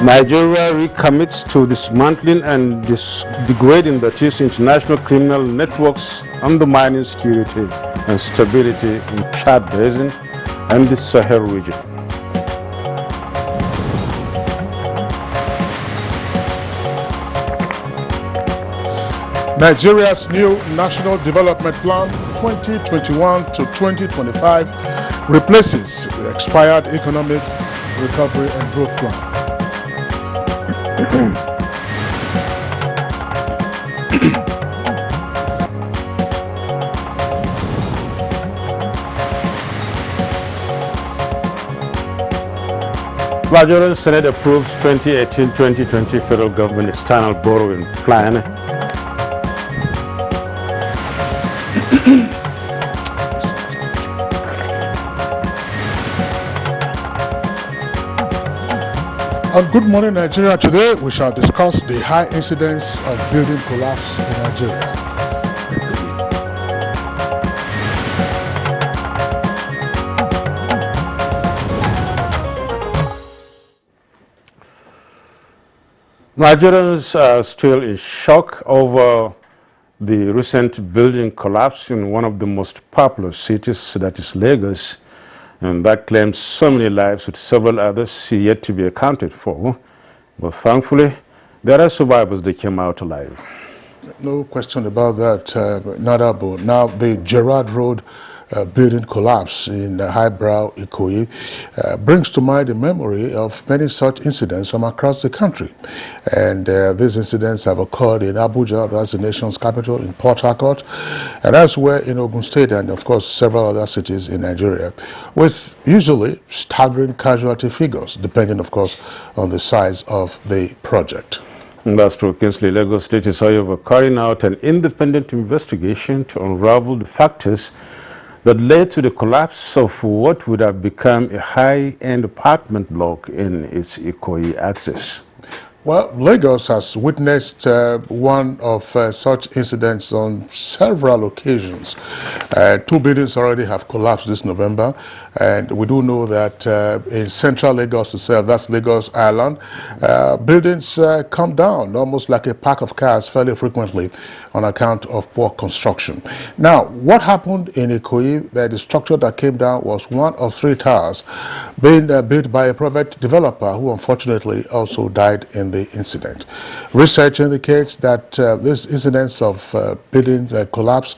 Nigeria recommits to dismantling and degrading the international criminal networks undermining security and stability in Chad Basin and the Sahel region. Nigeria's new National Development Plan 2021 to 2025 replaces the expired Economic Recovery and Growth Plan. Nigerian Senate approves 2018-2020 federal government external borrowing plan. On Good Morning Nigeria today, we shall discuss the high incidence of building collapse in Nigeria. Nigerians are still in shock over the recent building collapse in one of the most populous cities, that is Lagos, and that claims so many lives with several others yet to be accounted for. But thankfully, there are survivors that came out alive. No question about that, Nadabo. Now, the Gerard Road building collapse in highbrow Ikoyi brings to mind the memory of many such incidents from across the country. And these incidents have occurred in Abuja, that's the nation's capital, in Port Harcourt, and elsewhere in Ogun State, and of course several other cities in Nigeria, with usually staggering casualty figures, depending of course on the size of the project. That's true, Kingsley. Lagos State is, however, carrying out an independent investigation to unravel the factors that led to the collapse of what would have become a high-end apartment block in its Ikoyi axis. Well, Lagos has witnessed one of such incidents on several occasions. Two buildings already have collapsed this November, and we do know that in central Lagos itself, that's Lagos Island, buildings come down almost like a pack of cars fairly frequently on account of poor construction. Now, what happened in Ikoyi, the structure that came down was one of three towers being built by a private developer who unfortunately also died in the incident. Research indicates that these incidents of building collapse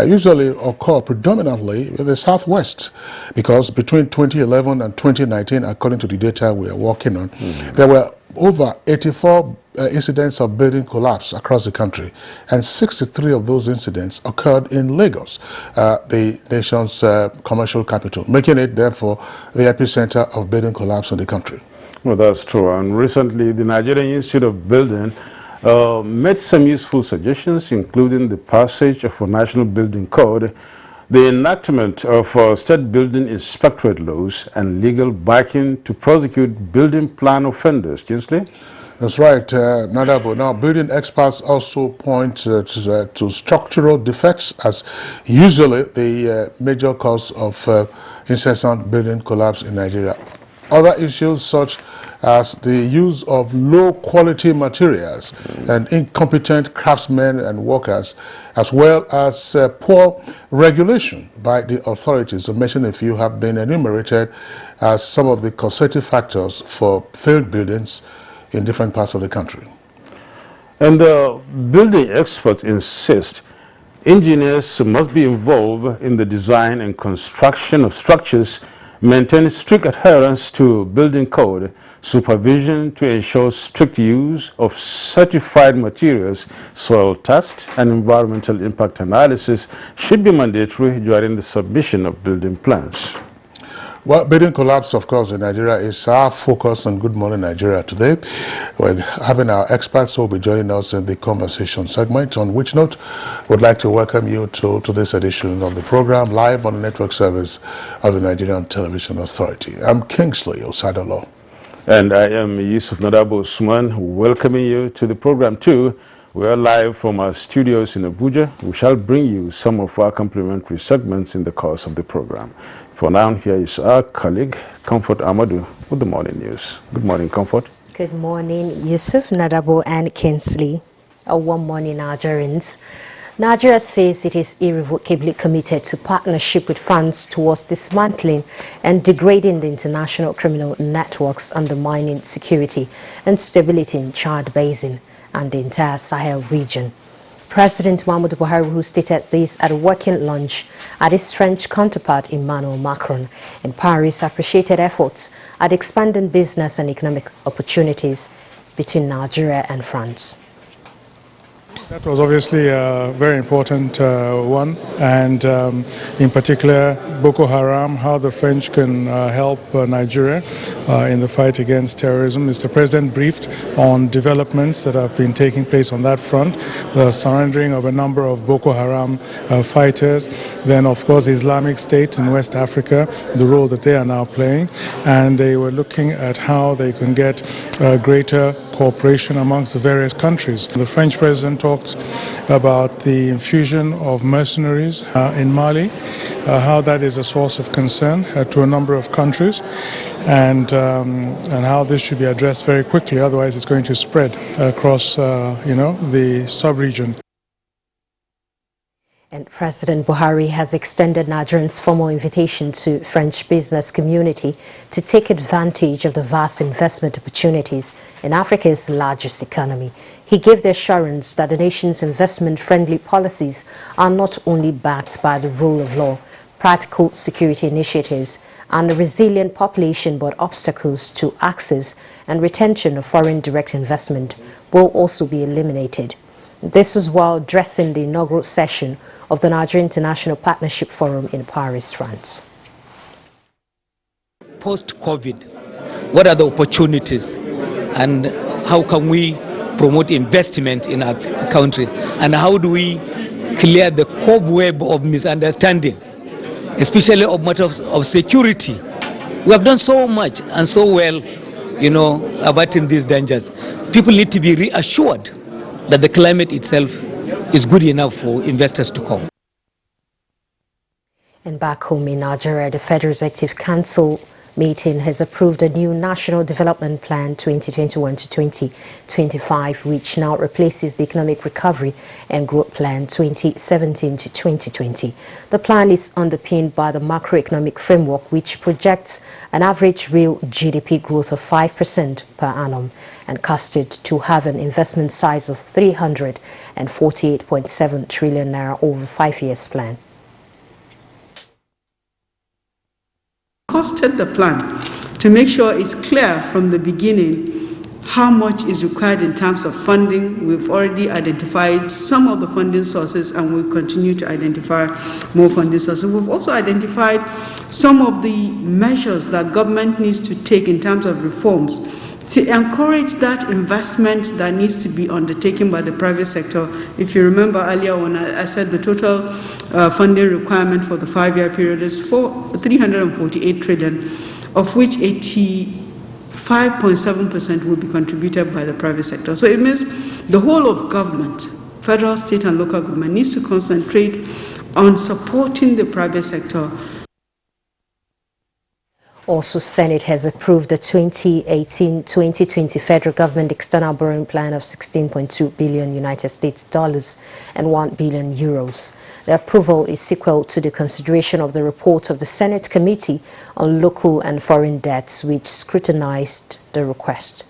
usually occur predominantly in the southwest, because between 2011 and 2019, according to the data we are working on, there were over 84 incidents of building collapse across the country, and 63 of those incidents occurred in Lagos, the nation's commercial capital, making it therefore the epicenter of building collapse in the country. Well, that's true. And recently, the Nigerian Institute of Building made some useful suggestions, including the passage of a national building code, the enactment of state building inspectorate laws, and legal backing to prosecute building plan offenders. Kingsley? That's right, Nadabo. Now, building experts also point to structural defects as usually the major cause of incessant building collapse in Nigeria. Other issues such as the use of low-quality materials and incompetent craftsmen and workers, as well as poor regulation by the authorities, to mention a few, have been enumerated as some of the causative factors for failed buildings in different parts of the country. And the building experts insist engineers must be involved in the design and construction of structures, maintain strict adherence to building code, supervision to ensure strict use of certified materials, soil tests, and environmental impact analysis should be mandatory during the submission of building plans. Well, building collapse, of course, in Nigeria is our focus on Good Morning Nigeria today. We're having our experts who will be joining us in the conversation segment, on which note we'd like to welcome you to this edition of the program, live on the network service of the Nigerian Television Authority. I'm Kingsley Osadolo. And I am Yusuf Nadabo Usman, welcoming you to the program too. We are live from our studios in Abuja. We shall bring you some of our complimentary segments in the course of the program. For now, here is our colleague, Comfort Amadou, with the morning news. Good morning, Comfort. Good morning, Yusuf, Nadabo, and Kinsley. A warm morning, Nigerians. Nigeria says it is irrevocably committed to partnership with France towards dismantling and degrading the international criminal networks undermining security and stability in Chad Basin and the entire Sahel region. President Muhammadu Buhari, who stated this at a working lunch at his French counterpart Emmanuel Macron in Paris, appreciated efforts at expanding business and economic opportunities between Nigeria and France. That was obviously a very important one, and in particular Boko Haram, how the French can help Nigeria in the fight against terrorism. Mr. President briefed on developments that have been taking place on that front, the surrendering of a number of Boko Haram fighters, then of course the Islamic State in West Africa, the role that they are now playing, and they were looking at how they can get greater cooperation amongst the various countries. The French president talked about the infusion of mercenaries in Mali, how that is a source of concern to a number of countries, and how this should be addressed very quickly, otherwise it's going to spread across the sub-region. And President Buhari has extended Nigerians' formal invitation to French business community to take advantage of the vast investment opportunities in Africa's largest economy. He gave the assurance that the nation's investment-friendly policies are not only backed by the rule of law, practical security initiatives, and a resilient population, but obstacles to access and retention of foreign direct investment will also be eliminated. This is while addressing the inaugural session of the Nigeria International Partnership Forum in Paris, France. Post-COVID, what are the opportunities and how can we promote investment in our country, and how do we clear the cobweb of misunderstanding, especially of matters of security? We have done so much and so well, averting these dangers. People need to be reassured that the climate itself is good enough for investors to come. And back home in Nigeria, the Federal Executive Council meeting has approved a new National Development Plan 2021 to 2025, which now replaces the Economic Recovery and Growth Plan 2017 to 2020. The plan is underpinned by the macroeconomic framework, which projects an average real GDP growth of 5% per annum and casted to have an investment size of 348.7 trillion naira over 5 years plan. Costed the plan to make sure it's clear from the beginning how much is required in terms of funding. We've already identified some of the funding sources and we'll continue to identify more funding sources. We've also identified some of the measures that government needs to take in terms of reforms to encourage that investment that needs to be undertaken by the private sector. If you remember earlier when I said the total funding requirement for the 5-year period is 348 trillion, of which 85.7% will be contributed by the private sector. So it means the whole of government, federal, state, and local government needs to concentrate on supporting the private sector. Also, Senate has approved the 2018-2020 federal government external borrowing plan of 16.2 billion United States dollars and 1 billion euros. The approval is sequel to the consideration of the report of the Senate Committee on Local and Foreign Debts, which scrutinized the request.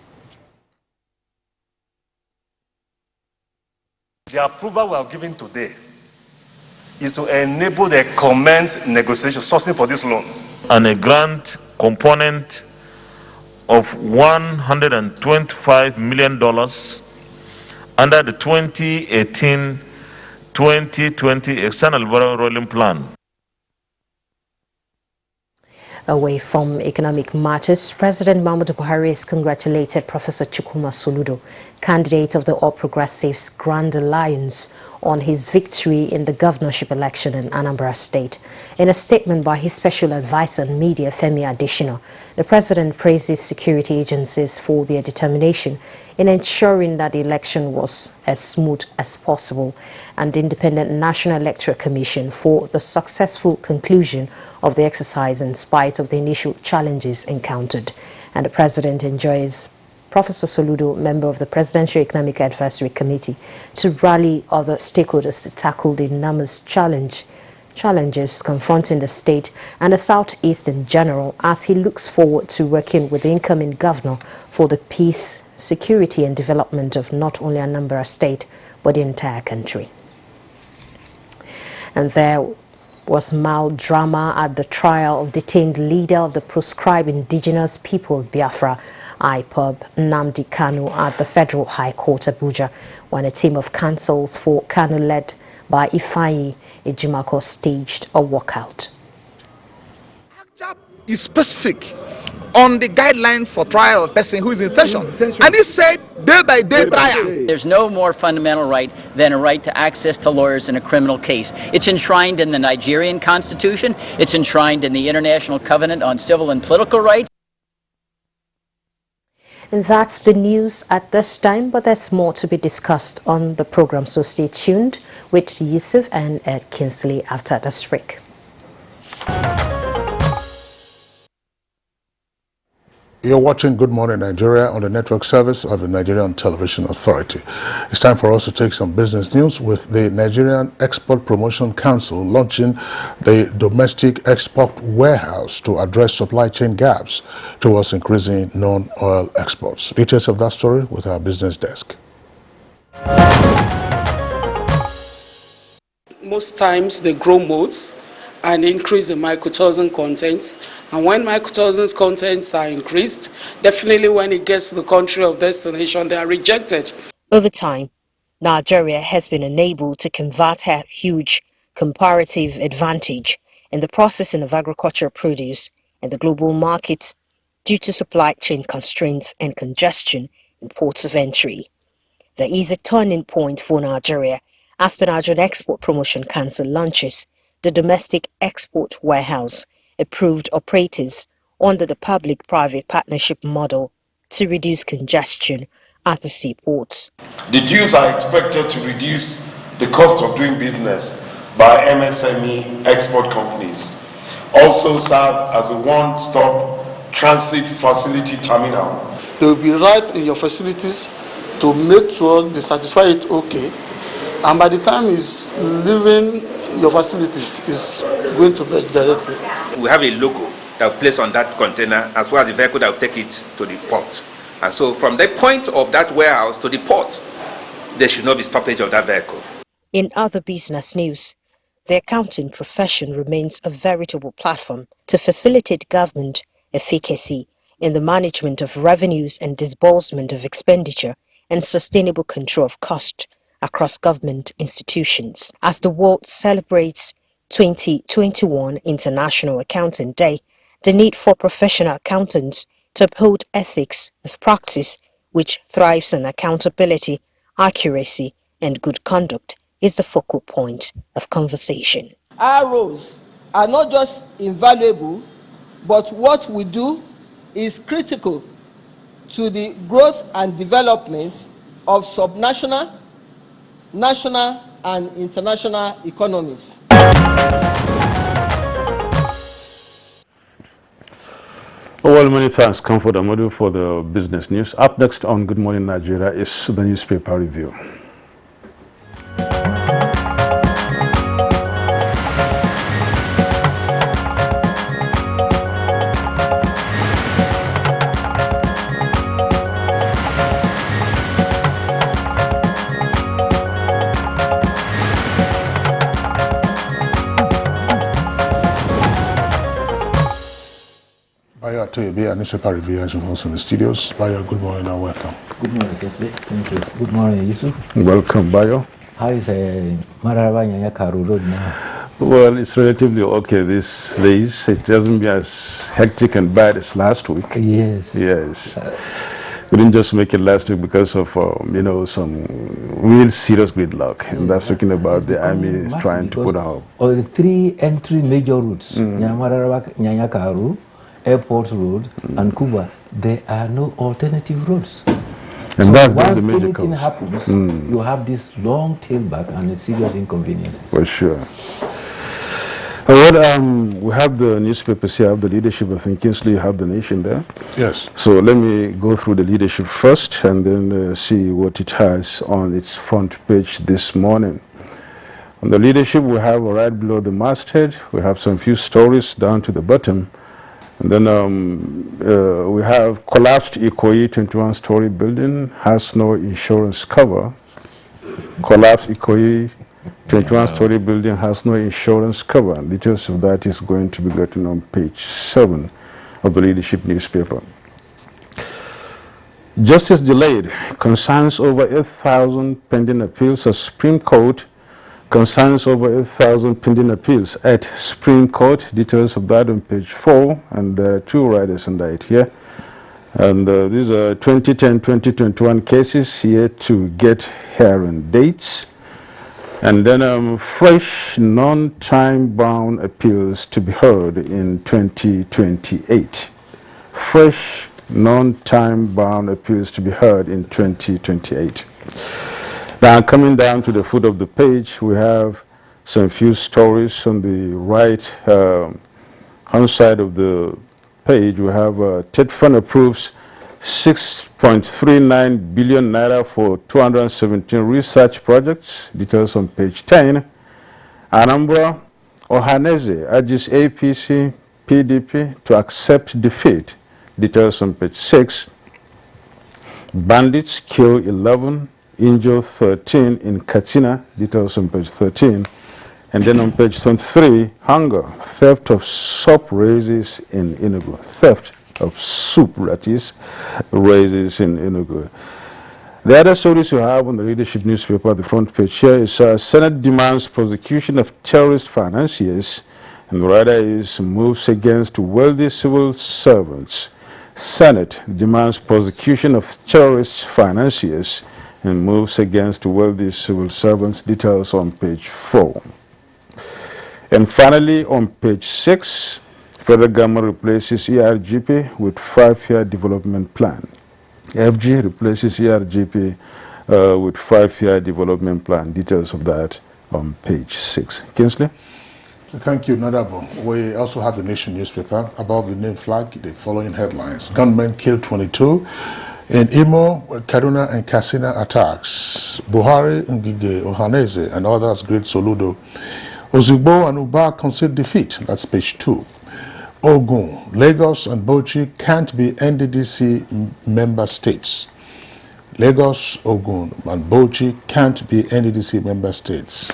The approval we are giving today is to enable the commence negotiation sourcing for this loan. And a grant component of $125 million under the 2018-2020 external borrowing plan. Away from economic matters, President Muhammadu Buhari has congratulated Professor Chukwuma Soludo, candidate of the All Progressives Grand Alliance, on his victory in the governorship election in Anambra State. In a statement by his special advisor on media, Femi Adesina, the president praised his security agencies for their determination in ensuring that the election was as smooth as possible, and the Independent National Electoral Commission for the successful conclusion of the exercise in spite of the initial challenges encountered. And the president enjoys Professor Soludo, member of the Presidential Economic Advisory Committee, to rally other stakeholders to tackle the enormous challenges confronting the state and the Southeast in general, as he looks forward to working with the incoming governor for the peace, security and development of not only Anambra State, but the entire country. And there was mild drama at the trial of detained leader of the proscribed indigenous people of Biafra, IPOB, Nnamdi Kanu, at the Federal High Court, Abuja, when a team of counsels for Kanu led by Ifeanyi Ejimako staged a walkout. Is specific on the guideline for trial of person who is in detention. And he said day by day trial. There's no more fundamental right than a right to access to lawyers in a criminal case. It's enshrined in the Nigerian Constitution. It's enshrined in the International Covenant on Civil and Political Rights. And that's the news at this time, but there's more to be discussed on the program, so stay tuned with Yusuf and Ed Kinsley after this break. You're watching Good Morning Nigeria on the network service of the Nigerian Television Authority. It's time for us to take some business news with the Nigerian Export Promotion Council launching the domestic export warehouse to address supply chain gaps towards increasing non-oil exports. Details of that story with our business desk. Most times they grow modes and increase the mycotoxin contents, and when mycotoxin contents are increased, definitely when it gets to the country of destination, they are rejected. Over time, Nigeria has been enabled to convert her huge comparative advantage in the processing of agricultural produce in the global market due to supply chain constraints and congestion in ports of entry. There is a turning point for Nigeria as the Nigerian Export Promotion Council launches the domestic export warehouse, approved operators under the public-private partnership model to reduce congestion at the seaports. The dues are expected to reduce the cost of doing business by MSME export companies. Also serve as a one-stop transit facility terminal. They will be right in your facilities to make sure they satisfy it okay, and by the time it's leaving your facilities, is going to be directly. We have a logo that will place on that container as well as the vehicle that will take it to the port. And so from the point of that warehouse to the port, there should not be stoppage of that vehicle. In other business news, the accounting profession remains a veritable platform to facilitate government efficacy in the management of revenues and disbursement of expenditure and sustainable control of cost across government institutions. As the world celebrates 2021 International Accounting Day, the need for professional accountants to uphold ethics of practice which thrives on accountability, accuracy, and good conduct is the focal point of conversation. Our roles are not just invaluable, but what we do is critical to the growth and development of subnational, national, and international economies. Well, many thanks, Comfort Amadu, for the business news. Up next on Good Morning Nigeria is the newspaper review. Toyobe, a newspaper reviewer, is also in the studios. Bayo, good morning and welcome. Good morning, Kesbe. Thank you. Good morning, Yusuf. Welcome, Bayo. How is Mararaba Nyanyakaru Road now? Well, it's relatively okay these days. It doesn't be as hectic and bad as last week. Yes. Yes. We didn't just make it last week because of, some real serious gridlock. Yes, and that's talking about the army trying to put out. All the three entry major routes, Nyamararaba, Nyanyakaru, Airport Road, and Kuba, there are no alternative roads. And so that's once the major anything cause. happens, you have this long tailback and serious inconveniences. For sure. We have the newspapers here, I have the leadership. I think, Kingsley, you have the Nation there. Yes. So let me go through the leadership first and then see what it has on its front page this morning. On the leadership, we have right below the masthead, we have some few stories down to the bottom. And then we have collapsed Ikoyi 21-story building, has no insurance cover. Collapsed Ikoyi 21-story building has no insurance cover. Details of that is going to be gotten on page 7 of the leadership newspaper. Justice delayed. Concerns over 8,000 pending appeals at Supreme Court. Concerns over 8,000 pending appeals at Supreme Court. Details of that on page 4. And there are 2 riders under it here. And these are 2010-2021 cases here to get hearing dates. And then fresh non-time-bound appeals to be heard in 2028. Fresh non-time-bound appeals to be heard in 2028. Now, coming down to the foot of the page, we have some few stories on the right hand side of the page. We have TED Fund approves 6.39 billion naira for 217 research projects. Details on page 10. Anambra Ohaneze urges APC, PDP to accept defeat. Details on page 6. Bandits kill 11, injure 13 in Katsina. Details on page 13. And then on page 23, hunger, theft of soap raises in Enugu. Theft of soup, that is, raises in Enugu. The other stories you have on the leadership newspaper, the front page here, is Senate demands prosecution of terrorist financiers, and the writer is moves against wealthy civil servants. Senate demands prosecution of terrorist financiers and moves against wealthy civil servants. Details on page 4. And finally, on page 6, federal government replaces ERGP with 5-year development plan. FG replaces ERGP with 5-year development plan. Details of that on page 6. Kingsley? Thank you, Nadabo. We also have the Nation newspaper. Above the name flag, the following headlines. Gunmen killed 22 in Imo, Kaduna, and Katsina attacks. Buhari, Ngige, Ohaneze, and others greet Soludo. Ozugbo and Uba concede defeat. That's page 2. Ogun, Lagos, and Bauchi can't be NDDC member states. Lagos, Ogun, and Bauchi can't be NDDC member states.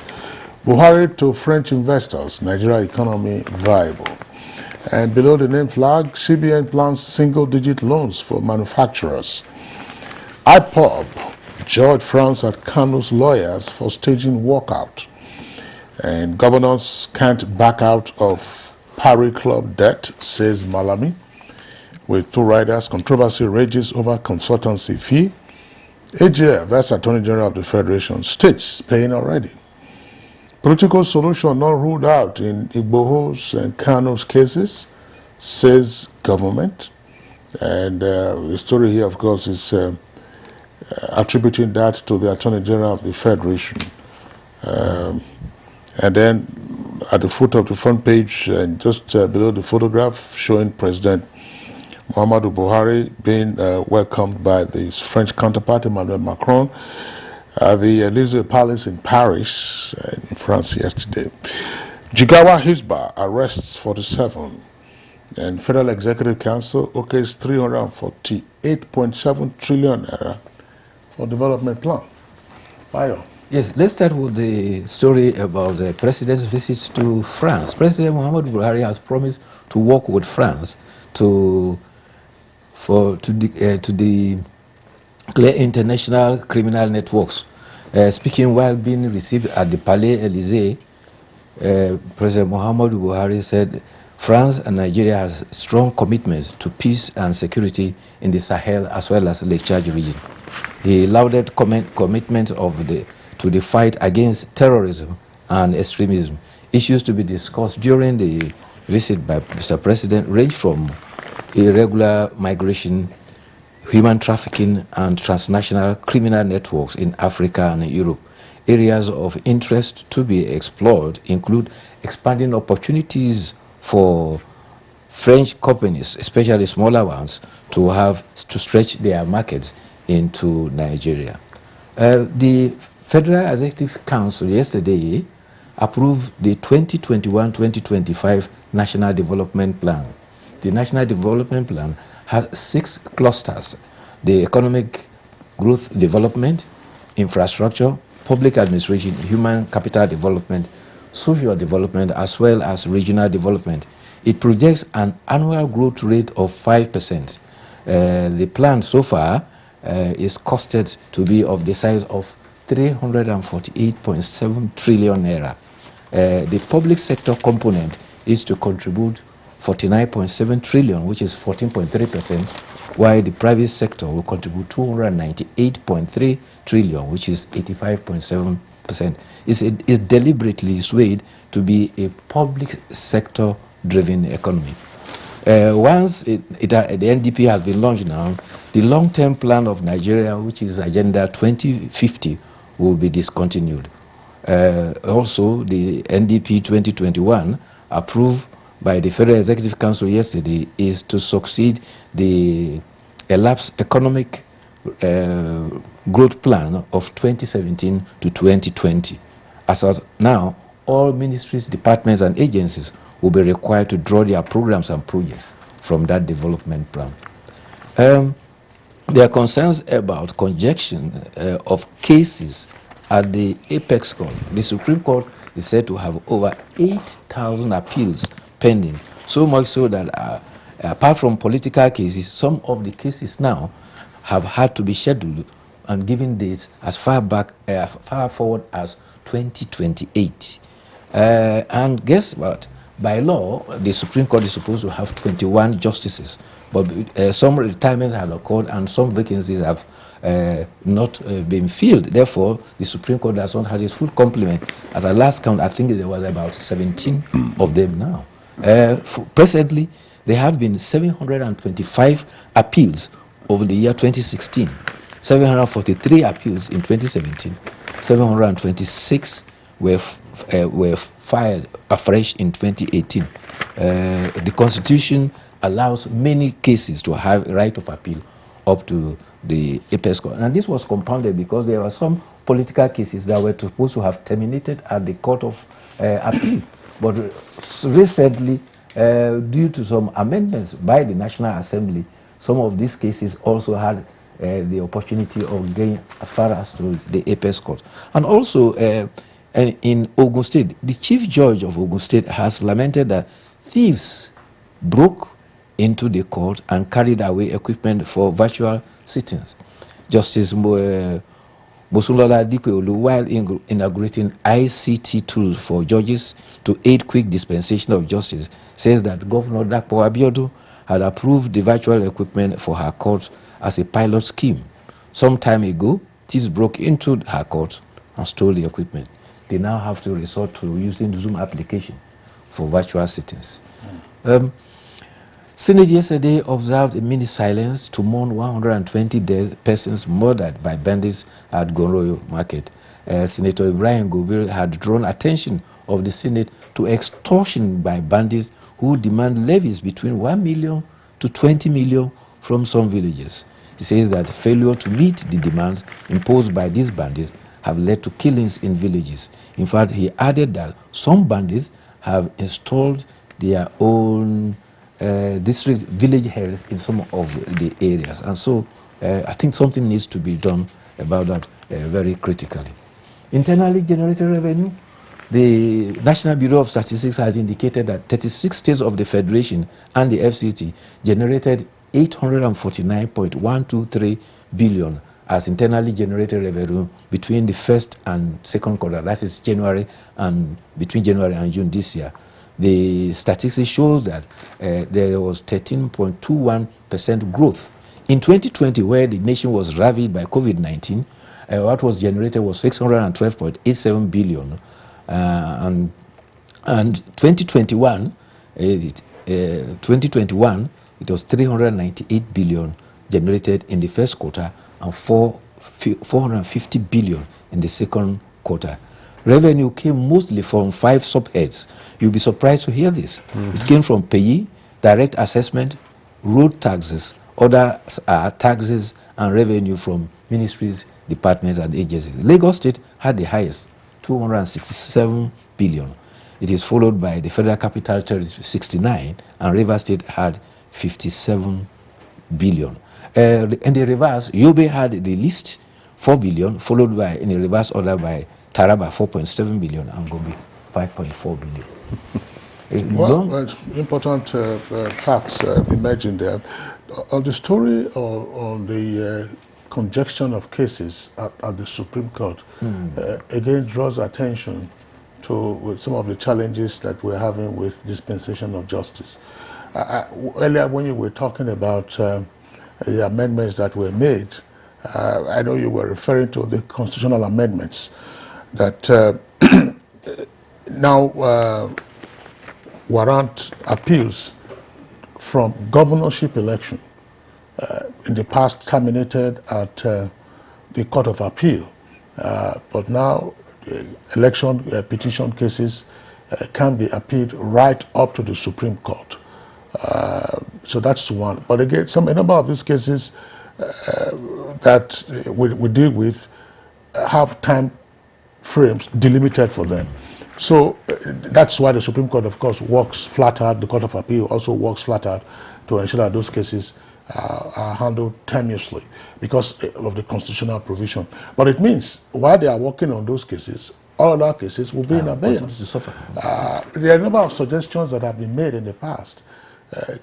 Buhari to French investors, Nigeria economy viable. And below the name flag, CBN plans single-digit loans for manufacturers. IPOB, George France at Kano's lawyers for staging walkout. And governors can't back out of Paris Club debt, says Malami. With 2 riders, controversy rages over consultancy fee. AGF, that's Attorney General of the Federation, states paying already. Political solution not ruled out in Igboho's and Kano's cases, says government. And the story here, of course, is attributing that to the Attorney General of the Federation. And then at the foot of the front page, and just below the photograph, showing President Muhammadu Buhari being welcomed by his French counterpart, Emmanuel Macron, at the Élysée Palace in Paris, in France yesterday. Jigawa Hisba arrests 47, and Federal Executive Council okays 348.7 trillion naira for development plan. Bayo. Yes, let's start with the story about the president's visit to France. President Muhammadu Buhari has promised to work with France to declare international criminal networks. Speaking while being received at the Palais Élysée, President Muhammadu Buhari said France and Nigeria has strong commitments to peace and security in the Sahel as well as Lake Chad region. He lauded commitment to the fight against terrorism and extremism. Issues to be discussed during the visit by Mr. President range from irregular migration, human trafficking, and transnational criminal networks in Africa and Europe. Areas of interest to be explored include expanding opportunities for French companies, especially smaller ones, to stretch their markets into Nigeria. The Federal Executive Council yesterday approved the 2021-2025 National Development Plan. The National Development Plan has 6 clusters: the economic growth development, infrastructure, public administration, human capital development, social development, as well as regional development. It projects an annual growth rate of 5%. The plan so far is costed to be of the size of 348.7 trillion naira. The public sector component is to contribute 49.7 trillion, which is 14.3%, while the private sector will contribute 298.3 trillion, which is 85.7%. It's deliberately swayed to be a public sector driven economy. Once the NDP has been launched now, the long-term plan of Nigeria, which is Agenda 2050, will be discontinued. Also, the NDP 2021, approved by the Federal Executive Council yesterday, is to succeed the elapsed economic growth plan of 2017 to 2020. As of now, all ministries, departments, and agencies will be required to draw their programs and projects from that development plan. There are concerns about congestion of cases at the Apex Court. The Supreme Court is said to have over 8,000 appeals pending, so much so that apart from political cases, some of the cases now have had to be scheduled and given dates as far forward as 2028. And guess what? By law, the Supreme Court is supposed to have 21 justices, but some retirements have occurred and some vacancies have not been filled. Therefore, the Supreme Court does not have its full complement. At the last count, I think there was about 17 of them now. Presently, there have been 725 appeals over the year 2016, 743 appeals in 2017, 726 were filed afresh in 2018. The Constitution allows many cases to have right of appeal up to the Apex Court. And this was compounded because there were some political cases that were supposed to have terminated at the Court of Appeal. But recently, due to some amendments by the National Assembly, some of these cases also had the opportunity of going as far as to the Apex Court. And also, in Ogun State, the Chief Judge of Ogun State has lamented that thieves broke into the court and carried away equipment for virtual sittings. Justice Mosunlola Dikweolu, while inaugurating ICT tools for judges to aid quick dispensation of justice, says that Governor Dapo Abiodun had approved the virtual equipment for her court as a pilot scheme. Some time ago, thieves broke into her court and stole the equipment. They now have to resort to using Zoom application for virtual sittings. Senate yesterday observed a mini silence to mourn 120 persons murdered by bandits at Gonroyo Market. Senator Ibrahim Gobir had drawn attention of the Senate to extortion by bandits who demand levies between 1 million to 20 million from some villages. He says that failure to meet the demands imposed by these bandits have led to killings in villages. In fact, he added that some bandits have installed their own district village heads in some of the areas. And so I think something needs to be done about that very critically. Internally generated revenue, the National Bureau of Statistics has indicated that 36 states of the Federation and the FCT generated 849.123 billion as internally generated revenue between the first and second quarter, that is between January and June this year. The statistics shows that there was 13.21% growth. In 2020, where the nation was ravaged by COVID-19, what was generated was 612.87 billion. And 2021, it was 398 billion generated in the first quarter and 450 billion in the second quota. Revenue came mostly from 5 subheads. You'll be surprised to hear this. It came from payee, direct assessment, road taxes, other taxes and revenue from ministries, departments and agencies. Lagos State had the highest, 267 billion. It is followed by the Federal Capital Territory, 69, and River State had 57 billion. In the reverse, Yobe had the least, 4 billion, followed by, in the reverse order, by Taraba, 4.7 billion, and Gombe, 5.4 billion. Well, important facts emerging there. On the story on the conjunction of cases at the Supreme Court, again draws attention to some of the challenges that we're having with dispensation of justice. Earlier when you were talking about the amendments that were made, I know you were referring to the constitutional amendments that now warrant appeals from governorship election, in the past terminated at the Court of Appeal, but now election petition cases can be appealed right up to the Supreme Court. So that's one. But again, a number of these cases that we deal with have time frames delimited for them. So that's why the Supreme Court, of course, works flat out. The Court of Appeal also works flat out to ensure that those cases are handled tenuously because of the constitutional provision. But it means while they are working on those cases, all other cases will be in abeyance. There are a number of suggestions that have been made in the past.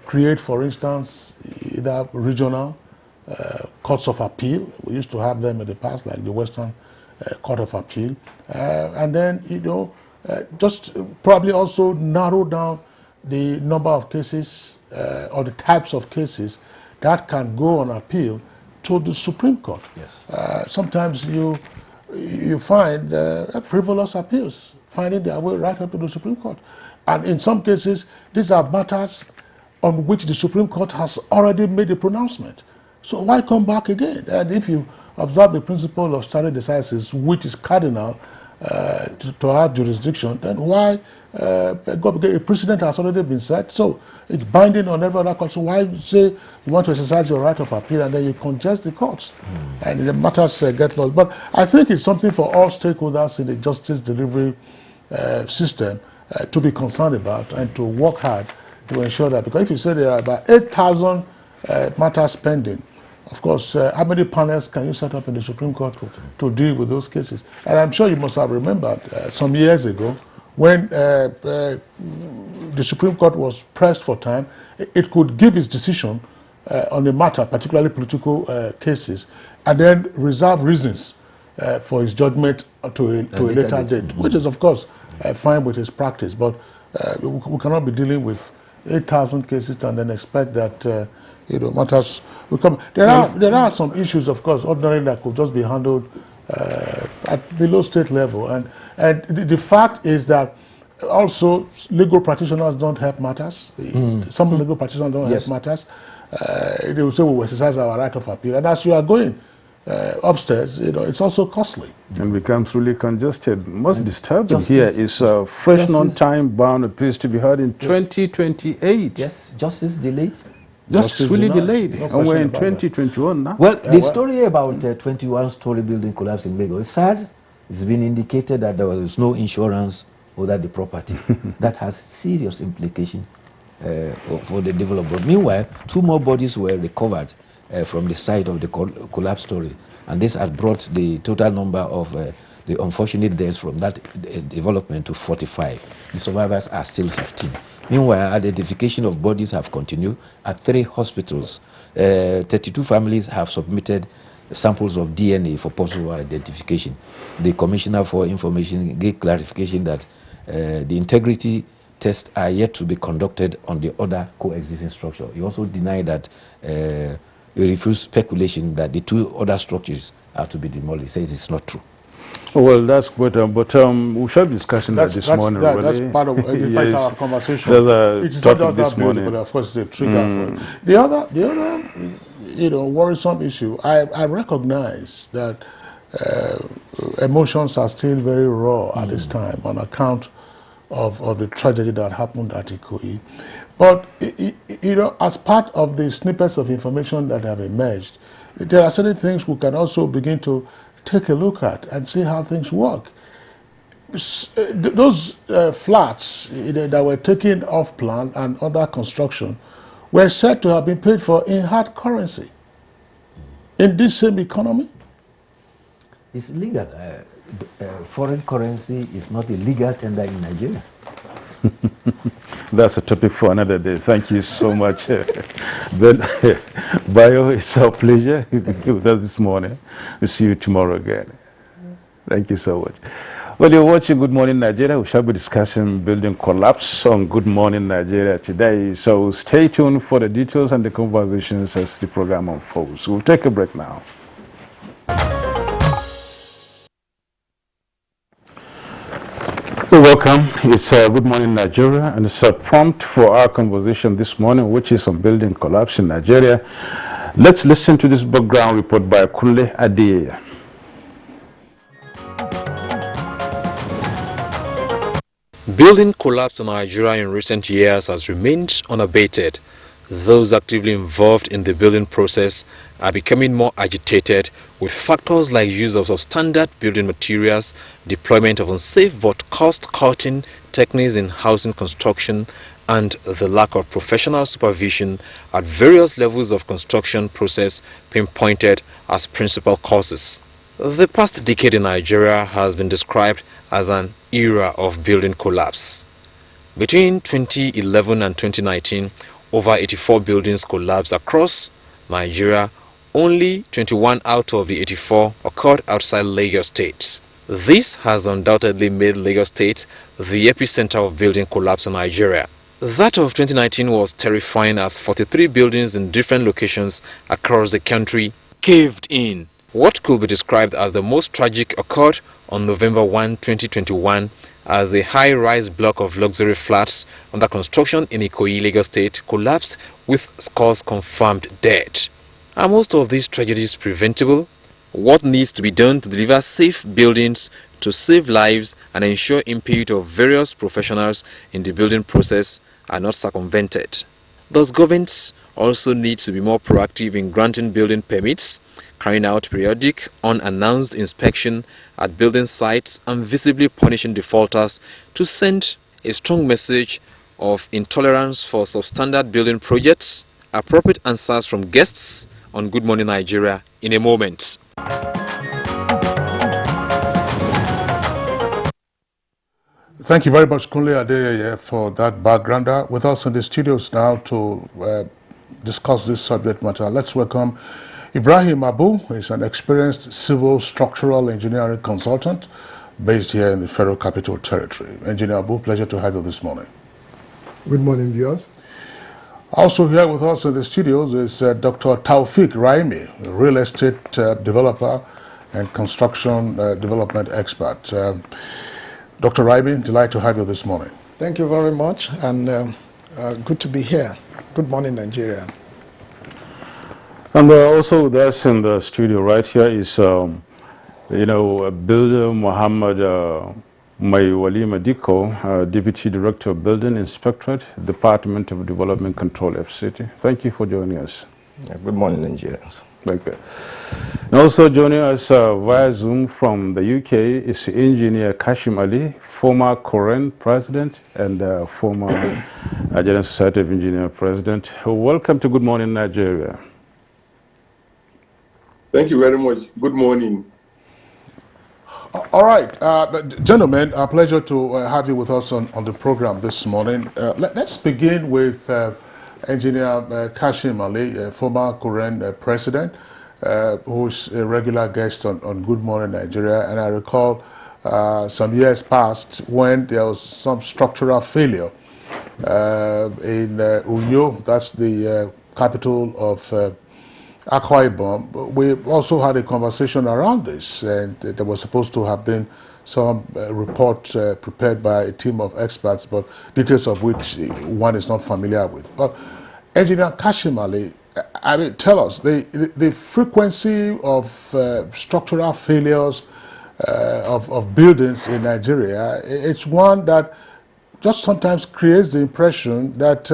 Create, for instance, either regional courts of appeal. We used to have them in the past, like the Western Court of Appeal. And then, just probably also narrow down the number of cases or the types of cases that can go on appeal to the Supreme Court. Yes. Sometimes you find frivolous appeals finding their way right up to the Supreme Court. And in some cases, these are matters on which the Supreme Court has already made a pronouncement. So why come back again? And if you observe the principle of stare decisis, which is cardinal to our jurisdiction, then why a precedent has already been set, so it's binding on every other court. So why say you want to exercise your right of appeal and then you congest the courts and the matters get lost? But I think it's something for all stakeholders in the justice delivery system to be concerned about and to work hard to ensure that, because if you say there are about 8,000 matters pending, of course, how many panels can you set up in the Supreme Court to deal with those cases? And I'm sure you must have remembered some years ago when the Supreme Court was pressed for time, it could give its decision on the matter, particularly political cases, and then reserve reasons for its judgment to a later date, which is, of course, fine with its practice. But we cannot be dealing with 8,000 cases and then expect that matters will come. There are some issues, of course, ordinarily that could just be handled at below state level, and the fact is that also legal practitioners don't help matters. Some legal practitioners don't help matters. They will say we will exercise our right of appeal, and as you are going upstairs, it's also costly and becomes really congested. Most disturbing here is fresh non-time bound appears to be heard in 2028. Yes, justice delayed. Just really delayed, and we're in 2021 now. Well, the story about 21-story building collapse in Lagos is sad. It's been indicated that there was no insurance over the property. That has serious implication for the developer. Meanwhile, 2 more bodies were recovered from the site of the collapse story, and this had brought the total number of the unfortunate deaths from that development to 45. The survivors are still 15. Meanwhile, identification of bodies have continued at 3 hospitals. 32 families have submitted samples of DNA for possible identification. The Commissioner for Information gave clarification that the integrity tests are yet to be conducted on the other coexisting structure. He also denied that he refused speculation that the 2 other structures are to be demolished. He says it's not true. Well, that's good, but we shall be discussing that this morning. That's part of our conversation. It's not just that building, but of course it's a trigger for it. The other, worrisome issue. I recognize that emotions are still very raw at this time on account of the tragedy that happened at Ikoyi. But, you know, as part of the snippets of information that have emerged, there are certain things we can also begin to take a look at and see how things work. Those flats that were taken off plan and under construction were said to have been paid for in hard currency. In this same economy? It's legal. Foreign currency is not a legal tender in Nigeria. That's a topic for another day. Thank you so much. Ben, Bayo, it's our pleasure to be with us this morning. We'll see you tomorrow again. Thank you so much. Well, you're watching Good Morning Nigeria. We shall be discussing building collapse on Good Morning Nigeria today. So stay tuned for the details and the conversations as the program unfolds. We'll take a break now. Welcome. It's Good Morning Nigeria, and it's a prompt for our conversation this morning, which is on building collapse in Nigeria. Let's listen to this background report by Kunle Adeye. Building collapse in Nigeria in recent years has remained unabated. Those actively involved in the building process are becoming more agitated with factors like use of substandard building materials, deployment of unsafe but cost-cutting techniques in housing construction, and the lack of professional supervision at various levels of construction process pinpointed as principal causes. The past decade in Nigeria has been described as an era of building collapse. Between 2011 and 2019, over 84 buildings collapsed across Nigeria. Only 21 out of the 84 occurred outside Lagos State. This has undoubtedly made Lagos State the epicenter of building collapse in Nigeria. That of 2019 was terrifying as 43 buildings in different locations across the country caved in. What could be described as the most tragic occurred on November 1, 2021, as a high-rise block of luxury flats under construction in Ikoyi, Lagos State collapsed with scores confirmed dead. Are most of these tragedies preventable? What needs to be done to deliver safe buildings to save lives and ensure input of various professionals in the building process are not circumvented? Thus, governments also need to be more proactive in granting building permits, carrying out periodic unannounced inspection at building sites and visibly punishing defaulters to send a strong message of intolerance for substandard building projects. Appropriate answers from guests on Good Morning Nigeria in a moment. Thank you very much, Kunle Adeye, for that backgrounder. With us in the studios now to discuss this subject matter, let's welcome Ibrahim Abu. He's an experienced civil structural engineering consultant based here in the Federal Capital Territory. Engineer Abu, pleasure to have you this morning. Good morning, viewers. Also here with us in the studios is Dr. Taufik Raimi, a real estate developer and construction development expert. Dr. Raimi, delighted to have you this morning. Thank you very much, and good to be here. Good morning, Nigeria. And also with us in the studio right here is, Builder Muhammad Maiwali Madiko, Deputy Director of Building Inspectorate, Department of Development Control, FCT. Thank you for joining us. Good morning, Nigerians. Okay. And also joining us via Zoom from the UK is Engineer Kashim Ali, former Koren President and former Nigerian Society of Engineers President. Welcome to Good Morning Nigeria. Thank you very much. Good morning. All right, gentlemen, a pleasure to have you with us on the program this morning. Let's begin with Engineer Kashim Ali, former Koren President, who's a regular guest on Good Morning Nigeria. And I recall some years past when there was some structural failure in Uyo, that's the capital of Akwa Ibom. We also had a conversation around this, and there was supposed to have been some report prepared by a team of experts, but details of which one is not familiar with. But Engineer Kashim Ali, I mean, tell us, the frequency of structural failures of buildings in Nigeria, it's one that just sometimes creates the impression that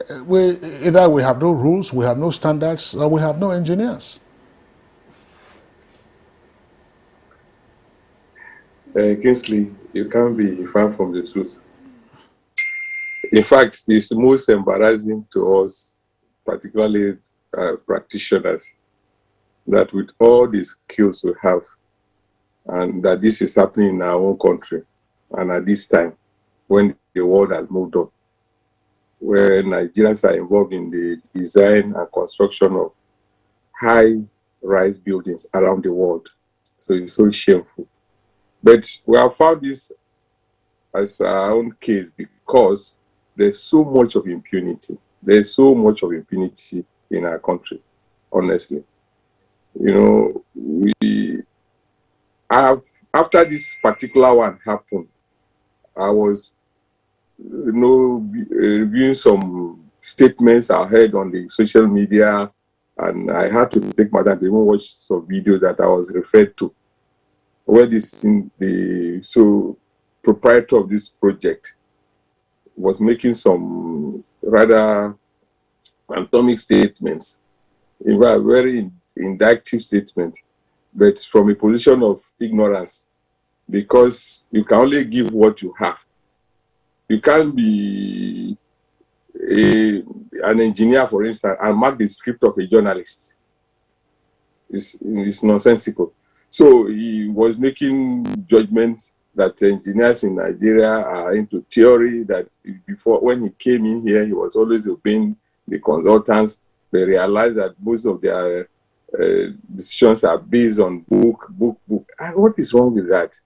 either we have no rules, we have no standards, or we have no engineers. Kingsley, you can't be far from the truth. In fact, it's most embarrassing to us, particularly practitioners, that with all the skills we have, and that this is happening in our own country, and at this time, when the world has moved on, where Nigerians are involved in the design and construction of high-rise buildings around the world. So it's so shameful. But we have found this as our own case because there's so much of impunity. There's so much of impunity in our country, honestly. You know, after this particular one happened, I was, reviewing some statements I heard on the social media, and I had to take my time to even watch some videos that I was referred to, where the proprietor of this project was making some rather anatomic statements, in fact, very indictive statement, but from a position of ignorance, because you can only give what you have. You can't be an engineer, for instance, and mark the script of a journalist. It's nonsensical. So he was making judgments that engineers in Nigeria are into theory, that before, when he came in here, he was always obeying the consultants. They realized that most of their decisions are based on book. And what is wrong with that?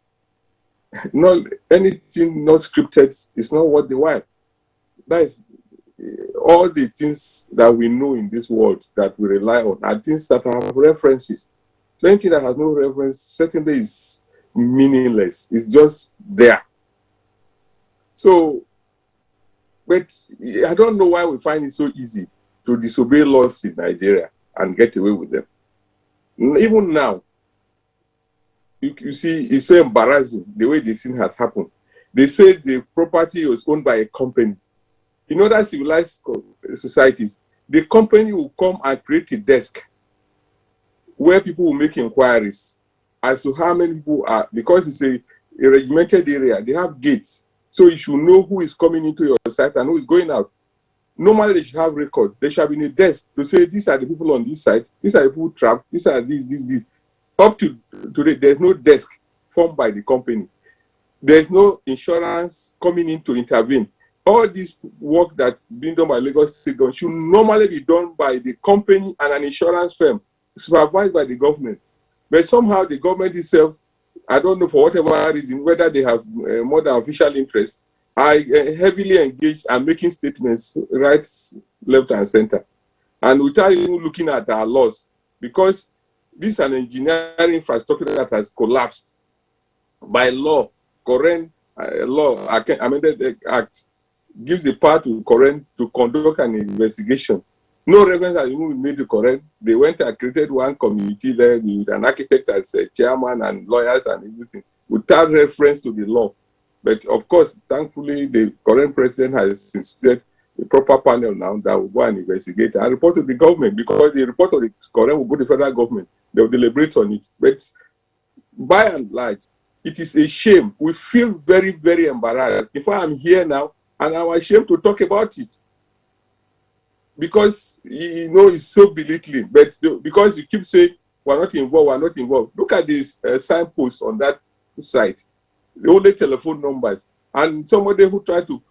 Not anything not scripted is not what they want. That is all the things that we know in this world that we rely on are things that have references. So anything that has no reference certainly is meaningless. It's just there. So, but I don't know why we find it so easy to disobey laws in Nigeria and get away with them. Even now, you see, it's so embarrassing the way this thing has happened. They said the property was owned by a company. In other civilized societies, the company will come and create a desk where people will make inquiries as to how many people are, because it's a regimented area, they have gates. So you should know who is coming into your site and who is going out. Normally they should have records. They should have been a desk to say, these are the people on this site, these are the people trapped, these are these. Up to today, there's no desk formed by the company. There's no insurance coming in to intervene. All this work that's being done by Lagos State government should normally be done by the company and an insurance firm, supervised by the government. But somehow the government itself, I don't know for whatever reason, whether they have more than official interest, are heavily engaged and making statements right, left, and center. And without even looking at our laws, because this is an engineering infrastructure that has collapsed. By law, current law, amended act, gives the power to current to conduct an investigation. No reference has even been made to current. They went and created one committee there with an architect as a chairman and lawyers and everything, without reference to the law. But of course, thankfully, the current president has instituted a proper panel now that will go and investigate and report to the government, because the report of the current will go to the federal government. They will deliberate on it. But by and large, it is a shame. We feel very, very embarrassed. If I am here now, and I'm ashamed to talk about it, because it's so belittling. But because you keep saying we're not involved. Look at this signpost on that site, the only telephone numbers, and somebody who tried to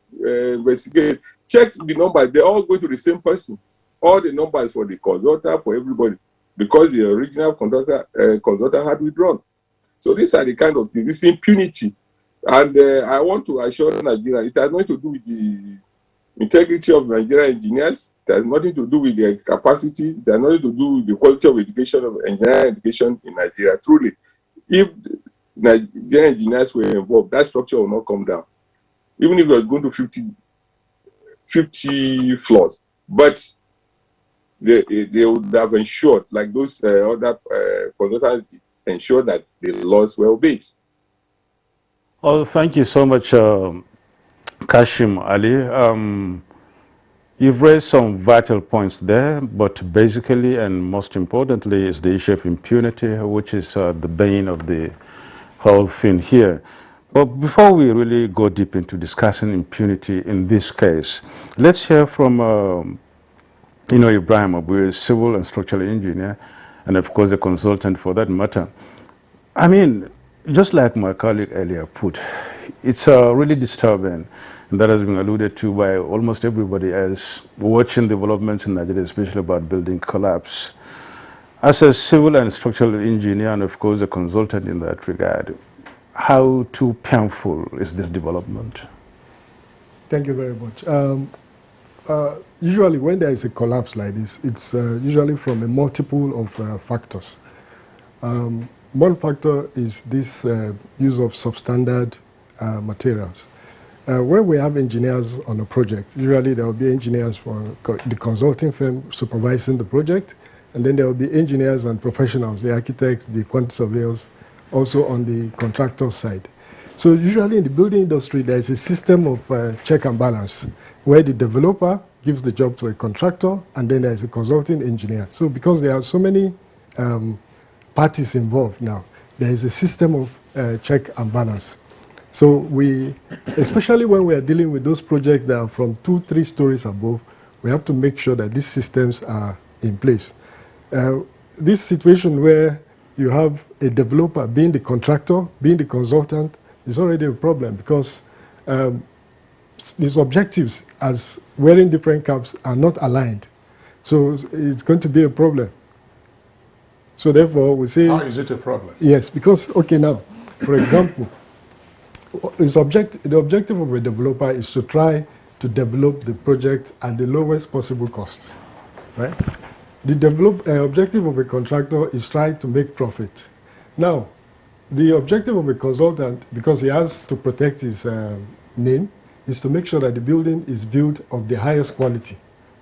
investigate, check the numbers. They all go to the same person. All the numbers for the consultant, for everybody, because the original consultant had withdrawn. So these are the kind of things. This impunity. And I want to assure Nigeria, it has nothing to do with the integrity of Nigerian engineers. It has nothing to do with their capacity. It has nothing to do with the quality of education, of engineering education in Nigeria. Truly, if Nigerian engineers were involved, that structure will not come down. Even if it was going to 50 floors. But they would have ensured, like those other consultants ensure that the laws were obeyed. Well, thank you so much, Kashim Ali. You've raised some vital points there, but basically and most importantly is the issue of impunity, which is the bane of the whole thing here. But before we really go deep into discussing impunity in this case, let's hear from Ibrahim Abu, a civil and structural engineer, and of course a consultant for that matter. I mean, just like my colleague earlier put, it's really disturbing, and that has been alluded to by almost everybody else watching developments in Nigeria, especially about building collapse. As a civil and structural engineer, and of course a consultant in that regard, how too painful is this development? Thank you very much. Usually when there is a collapse like this, it's usually from a multiple of factors. One factor is this use of substandard materials. When we have engineers on a project, usually there will be engineers for the consulting firm supervising the project, and then there will be engineers and professionals, the architects, the quantity surveyors, also on the contractor side. So usually in the building industry, there is a system of check and balance, where the developer gives the job to a contractor, and then there is a consulting engineer. So because there are so many parties involved now, there is a system of check and balance. So we, especially when we are dealing with those projects that are from 2-3 stories above, we have to make sure that these systems are in place. This situation where you have a developer being the contractor, being the consultant, is already a problem because these objectives as wearing different caps are not aligned. So it's going to be a problem. So therefore we say... How is it a problem? Yes, because, okay, now, for example, the objective of a developer is to try to develop the project at the lowest possible cost, right? The objective of a contractor is trying to make profit. Now, the objective of a consultant, because he has to protect his name, is to make sure that the building is built of the highest quality.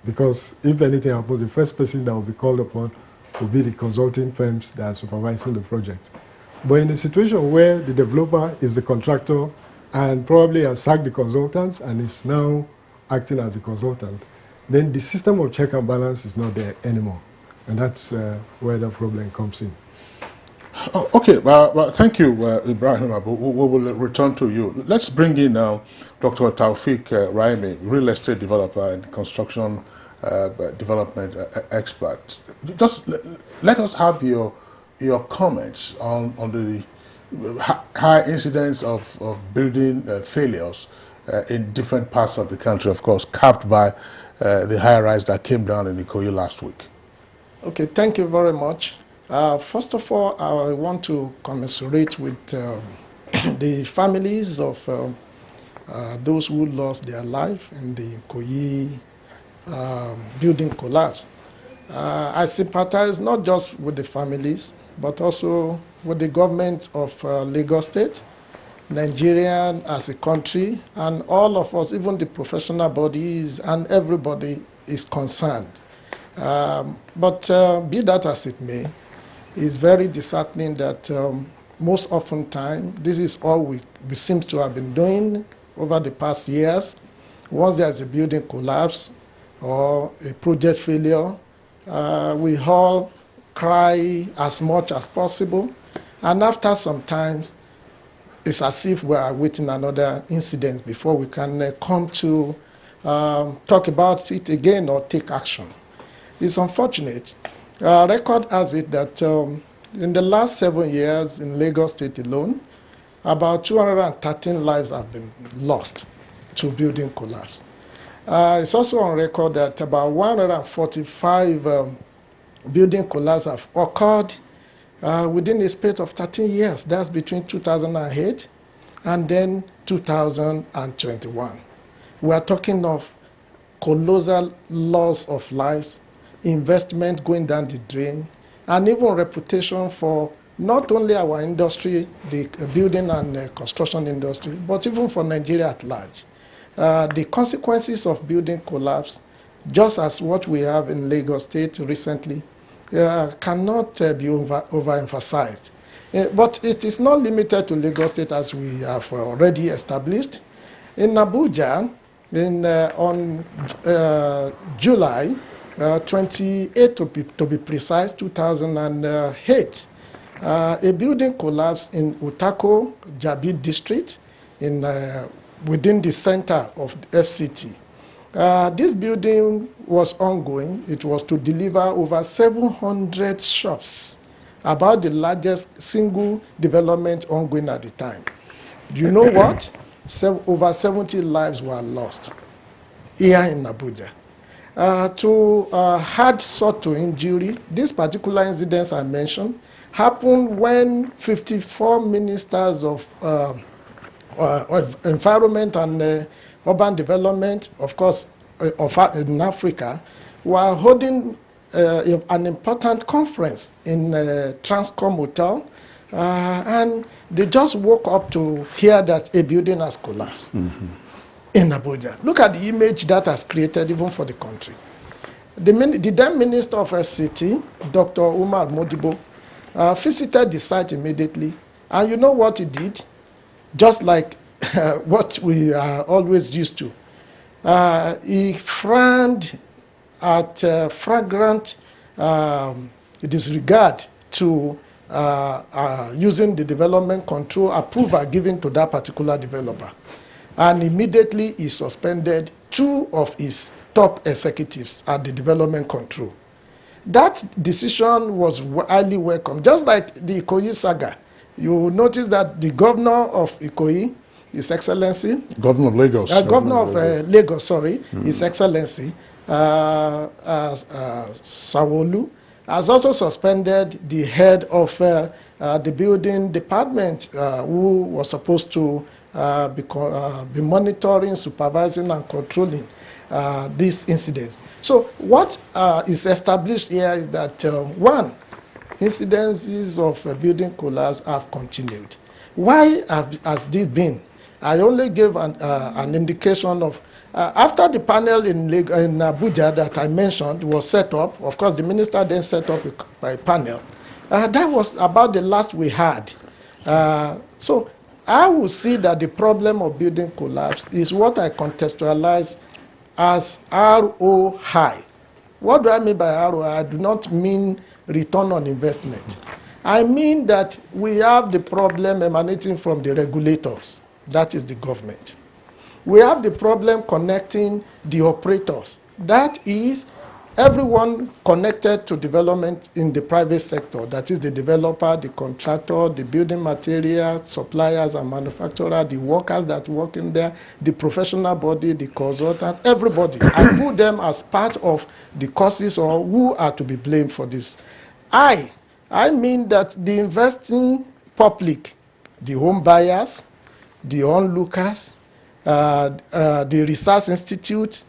Because if anything happens, the first person that will be called upon will be the consulting firms that are supervising the project. But in a situation where the developer is the contractor and probably has sacked the consultants and is now acting as a consultant, then the system of check and balance is not there anymore. And that's where the problem comes in. Oh, okay, well, thank you, Ibrahim Abu. We will return to you. Let's bring in now Dr. Taufik Raimi, real estate developer and construction development expert. Just let us have your comments on the high incidence of building failures in different parts of the country, of course, capped by the high rise that came down in Ikoyi last week. Okay, thank you very much. First of all, I want to commiserate with the families of those who lost their life in the Ikoyi building collapse. I sympathize not just with the families, but also with the government of Lagos State, Nigerian as a country, and all of us, even the professional bodies, and everybody is concerned. But be that as it may, it's very disheartening that most often time, this is all we seem to have been doing over the past years. Once there's a building collapse or a project failure, we all cry as much as possible. And after some time, it's as if we are waiting another incident before we can come to talk about it again or take action. It's unfortunate. Record has it that in the last 7 years in Lagos State alone, about 213 lives have been lost to building collapse. It's also on record that about 145 building collapses have occurred within a space of 13 years. That's between 2008 and then 2021. We are talking of colossal loss of lives, investment going down the drain, and even reputation for not only our industry, the building and construction industry, but even for Nigeria at large. The consequences of building collapse just as what we have in Lagos State recently, cannot be overemphasized. But it is not limited to Lagos State, as we have already established. In Abuja, on July 28, to be precise, 2008, a building collapsed in Utako, Jabi district, within the center of FCT. This building was ongoing. It was to deliver over 700 shops, about the largest single development ongoing at the time. Do you know what? Over 70 lives were lost here in Abuja. To hard sort to injury, this particular incident I mentioned happened when 54 ministers of environment and urban development, of course, in Africa, were holding an important conference in Transcom Hotel, and they just woke up to hear that a building has collapsed in Abuja. Look at the image that has created even for the country. The then Minister of FCT, Dr. Umar Modibo, visited the site immediately, and you know what he did? Just like what we are always used to. He frowned at flagrant disregard to using the development control approval given to that particular developer. And immediately he suspended 2 of his top executives at the development control. That decision was highly welcome. Just like the Ikoyi saga, you notice that the governor of Ikoyi, His Excellency, Governor of Lagos. Governor of Lagos, sorry, His Excellency, Sawolu, has also suspended the head of the building department who was supposed to be monitoring, supervising, and controlling these incidents. So what is established here is that, one, incidences of building collapse have continued. Why has this been? I only gave an indication of, after the panel in Abuja that I mentioned was set up, of course the minister then set up a panel. That was about the last we had. So I will see that the problem of building collapse is what I contextualize as ROI. What do I mean by ROI? I do not mean return on investment. I mean that we have the problem emanating from the regulators, that is the government. We have the problem connecting the operators, that is everyone connected to development in the private sector, that is the developer, the contractor, the building material suppliers and manufacturer, the workers that work in there, the professional body, the consultant, everybody. I put them as part of the causes or who are to be blamed for this. I mean that the investing public, the home buyers, the onlookers, the research institute,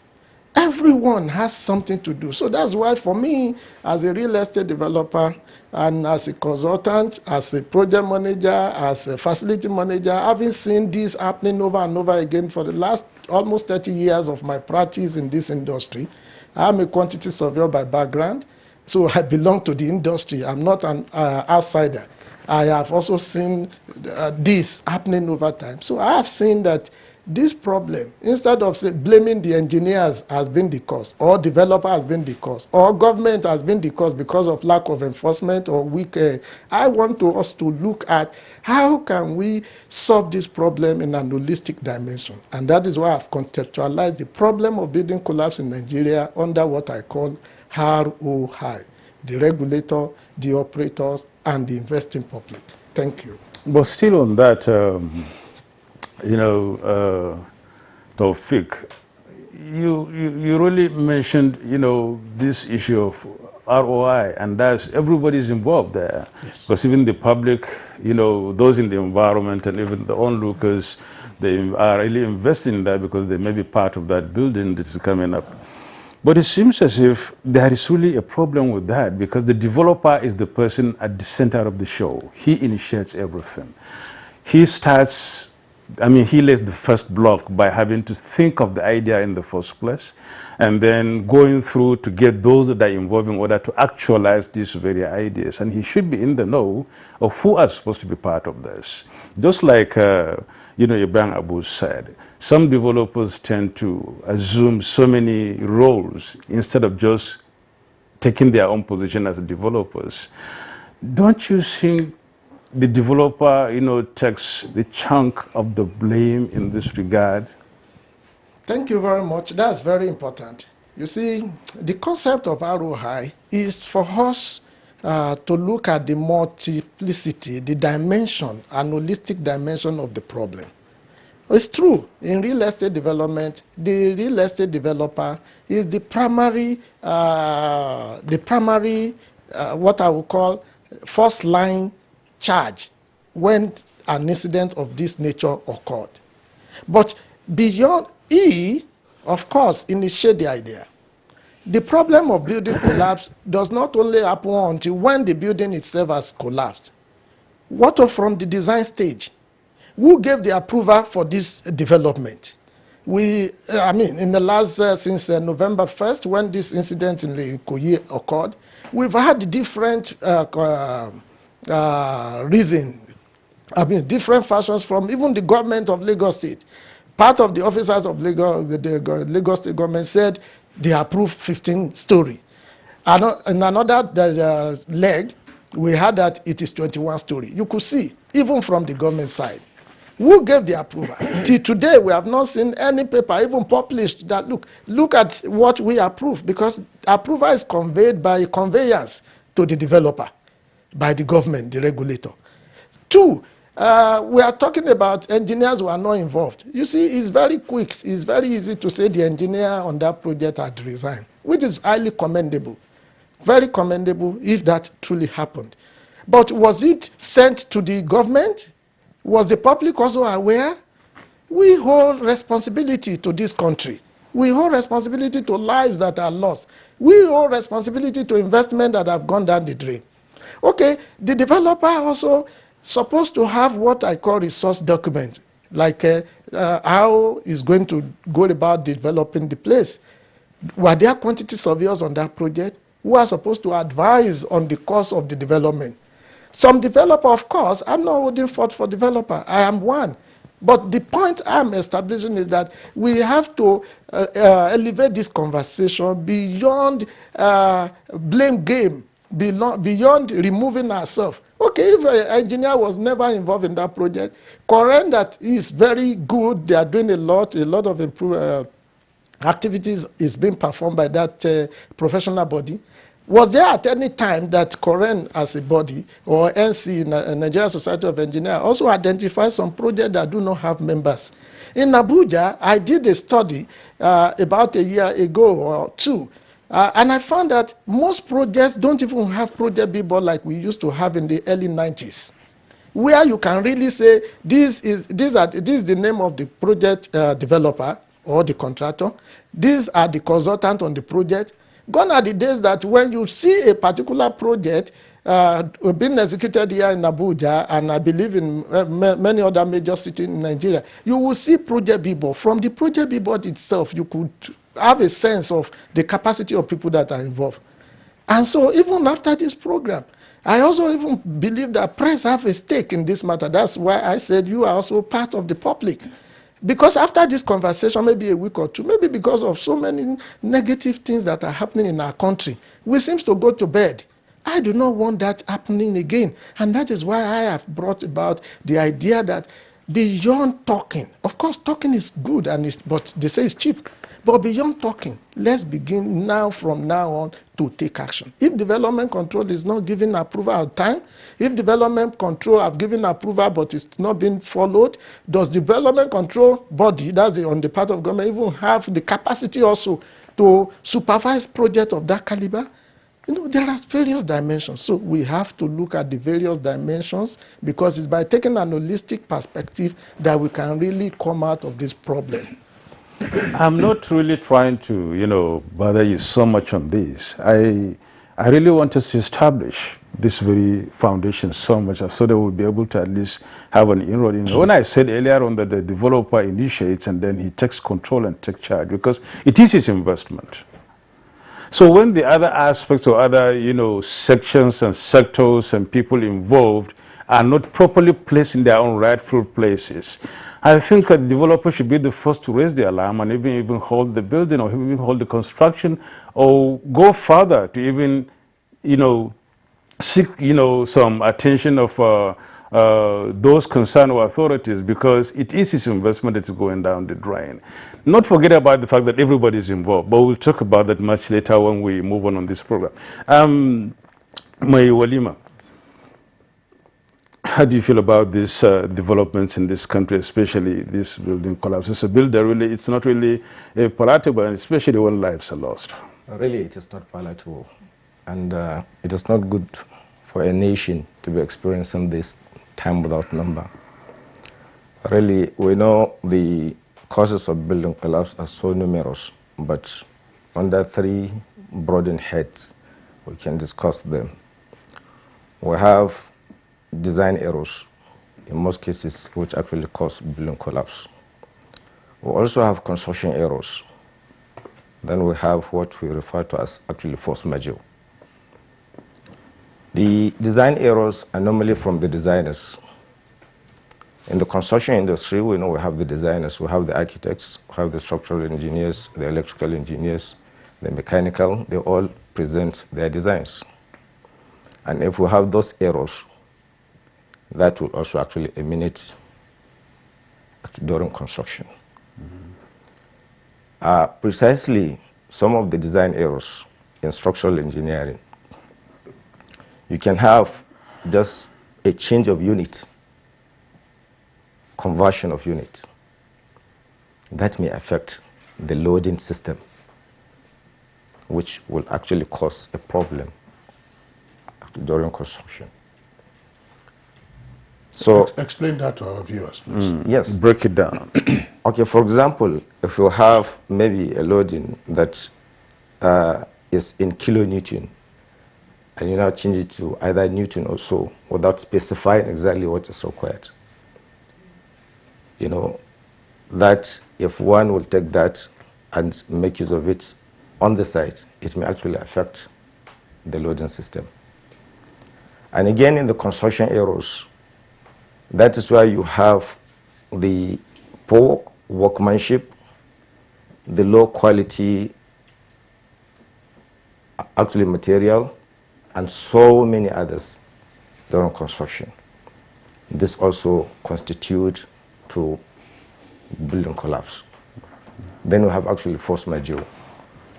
everyone has something to do. So that's why for me, as a real estate developer and as a consultant, as a project manager, as a facility manager, having seen this happening over and over again for the last almost 30 years of my practice in this industry. I'm a quantity surveyor by background, so I belong to the industry. I'm not an outsider. I have also seen this happening over time. So I have seen that this problem, instead of blaming the engineers has been the cause, or developer has been the cause, or government has been the cause because of lack of enforcement or weak, I want us to look at how can we solve this problem in an holistic dimension. And that is why I've contextualized the problem of building collapse in Nigeria under what I call ROI, the regulator, the operators, and the investing public. Thank you. But still on that, Taufik, you really mentioned, this issue of ROI, and that's everybody's involved there. Yes. Because even the public, those in the environment and even the onlookers, they are really investing in that because they may be part of that building that is coming up. But it seems as if there is really a problem with that because the developer is the person at the center of the show. He initiates everything. He starts I mean, he lays the first block by having to think of the idea in the first place, and then going through to get those that are involved in order to actualize these very ideas. And he should be in the know of who are supposed to be part of this. Just like, Ibrahim Abu said, some developers tend to assume so many roles instead of just taking their own position as developers. Don't you think the developer, takes the chunk of the blame in this regard? Thank you very much. That's very important. You see, the concept of ROI is for us to look at the multiplicity, the dimension, and holistic dimension of the problem. It's true, in real estate development, the real estate developer is the primary, what I would call first line charge when an incident of this nature occurred. But beyond of course, initiate the idea. The problem of building collapse does not only happen until when the building itself has collapsed. What of from the design stage? Who gave the approval for this development? In the last, since November 1st, when this incident in the Ikoyi occurred, we've had different different fashions from even the government of Lagos State. Part of the officers of Lagos, the Lagos State government said they approved 15-story. In another leg, we had that it is 21-story. You could see, even from the government side, who gave the approval? Till today, we have not seen any paper even published that, look at what we approve, because approval is conveyed by conveyance to the developer, by the government, the regulator. Two, we are talking about engineers who are not involved. You see, it's very quick. It's very easy to say the engineer on that project had resigned, which is highly commendable. Very commendable if that truly happened. But was it sent to the government? Was the public also aware? We hold responsibility to this country. We hold responsibility to lives that are lost. We hold responsibility to investment that have gone down the drain. Okay, the developer also supposed to have what I call resource document, like how is going to go about developing the place. Were there quantity surveyors on that project who are supposed to advise on the cost of the development? Some developer, of course, I'm not holding forth for developer. I am one. But the point I'm establishing is that we have to elevate this conversation beyond blame game, beyond removing ourselves. Okay, if an engineer was never involved in that project, correct that is very good. They are doing a lot of activities is being performed by that professional body. Was there at any time that Koren as a body or NC, Nigerian Society of Engineers, also identified some projects that do not have members? In Abuja, I did a study about a year ago or two, and I found that most projects don't even have project billboard like we used to have in the early 90s, where you can really say this is the name of the project developer or the contractor. These are the consultant on the project. Gone are the days that when you see a particular project being executed here in Abuja, and I believe in many other major cities in Nigeria, you will see project billboard. From the project billboard itself, you could have a sense of the capacity of people that are involved. And so even after this program, I also even believe that press have a stake in this matter. That's why I said you are also part of the public. Because after this conversation, maybe a week or two, maybe because of so many negative things that are happening in our country, we seem to go to bed. I do not want that happening again. And that is why I have brought about the idea that beyond talking, of course, talking is good, but they say it's cheap. But beyond talking, let's begin now, from now on, to take action. If development control is not giving approval at time, if development control have given approval but it's not being followed, does development control body, that's on the part of government, even have the capacity also to supervise projects of that caliber? There are various dimensions. So we have to look at the various dimensions, because it's by taking an holistic perspective that we can really come out of this problem. I'm not really trying to, bother you so much on this. I I really want us to establish this very foundation so much so that we'll be able to at least have an inroad in it. When I said earlier on that the developer initiates and then he takes control and takes charge, because it is his investment. So when the other aspects or other, sections and sectors and people involved are not properly placed in their own rightful places, I think a developer should be the first to raise the alarm and even hold the building or even hold the construction, or go further to even, seek, some attention of those concerned authorities, because it is his investment that is going down the drain. Not forget about the fact that everybody is involved, but we'll talk about that much later when we move on this program. Mai Walima, how do you feel about these developments in this country, especially this building collapse? It's a builder, really, it's not really palatable, and especially when lives are lost. Really, it is not palatable. And it is not good for a nation to be experiencing this time without number. Really, we know the causes of building collapse are so numerous, but under three broadened heads, we can discuss them. We have design errors, in most cases, which actually cause building collapse. We also have construction errors. Then we have what we refer to as actually force majeure. The design errors are normally from the designers. In the construction industry, we know we have the designers, we have the architects, we have the structural engineers, the electrical engineers, the mechanical, they all present their designs. And if we have those errors, that will also actually emanate during construction. Precisely some of the design errors in structural engineering, you can have just a change of unit, conversion of unit. That may affect the loading system, which will actually cause a problem during construction. So explain that to our viewers, please. Yes. Break it down. Okay, for example, if you have maybe a loading that is in kilonewton, and you now change it to either newton or so without specifying exactly what is required, that if one will take that and make use of it on the site, it may actually affect the loading system. And again, in the construction errors, that is why you have the poor workmanship, the low quality actually material, and so many others during construction. This also constitutes to building collapse. Then we have actually force majeure,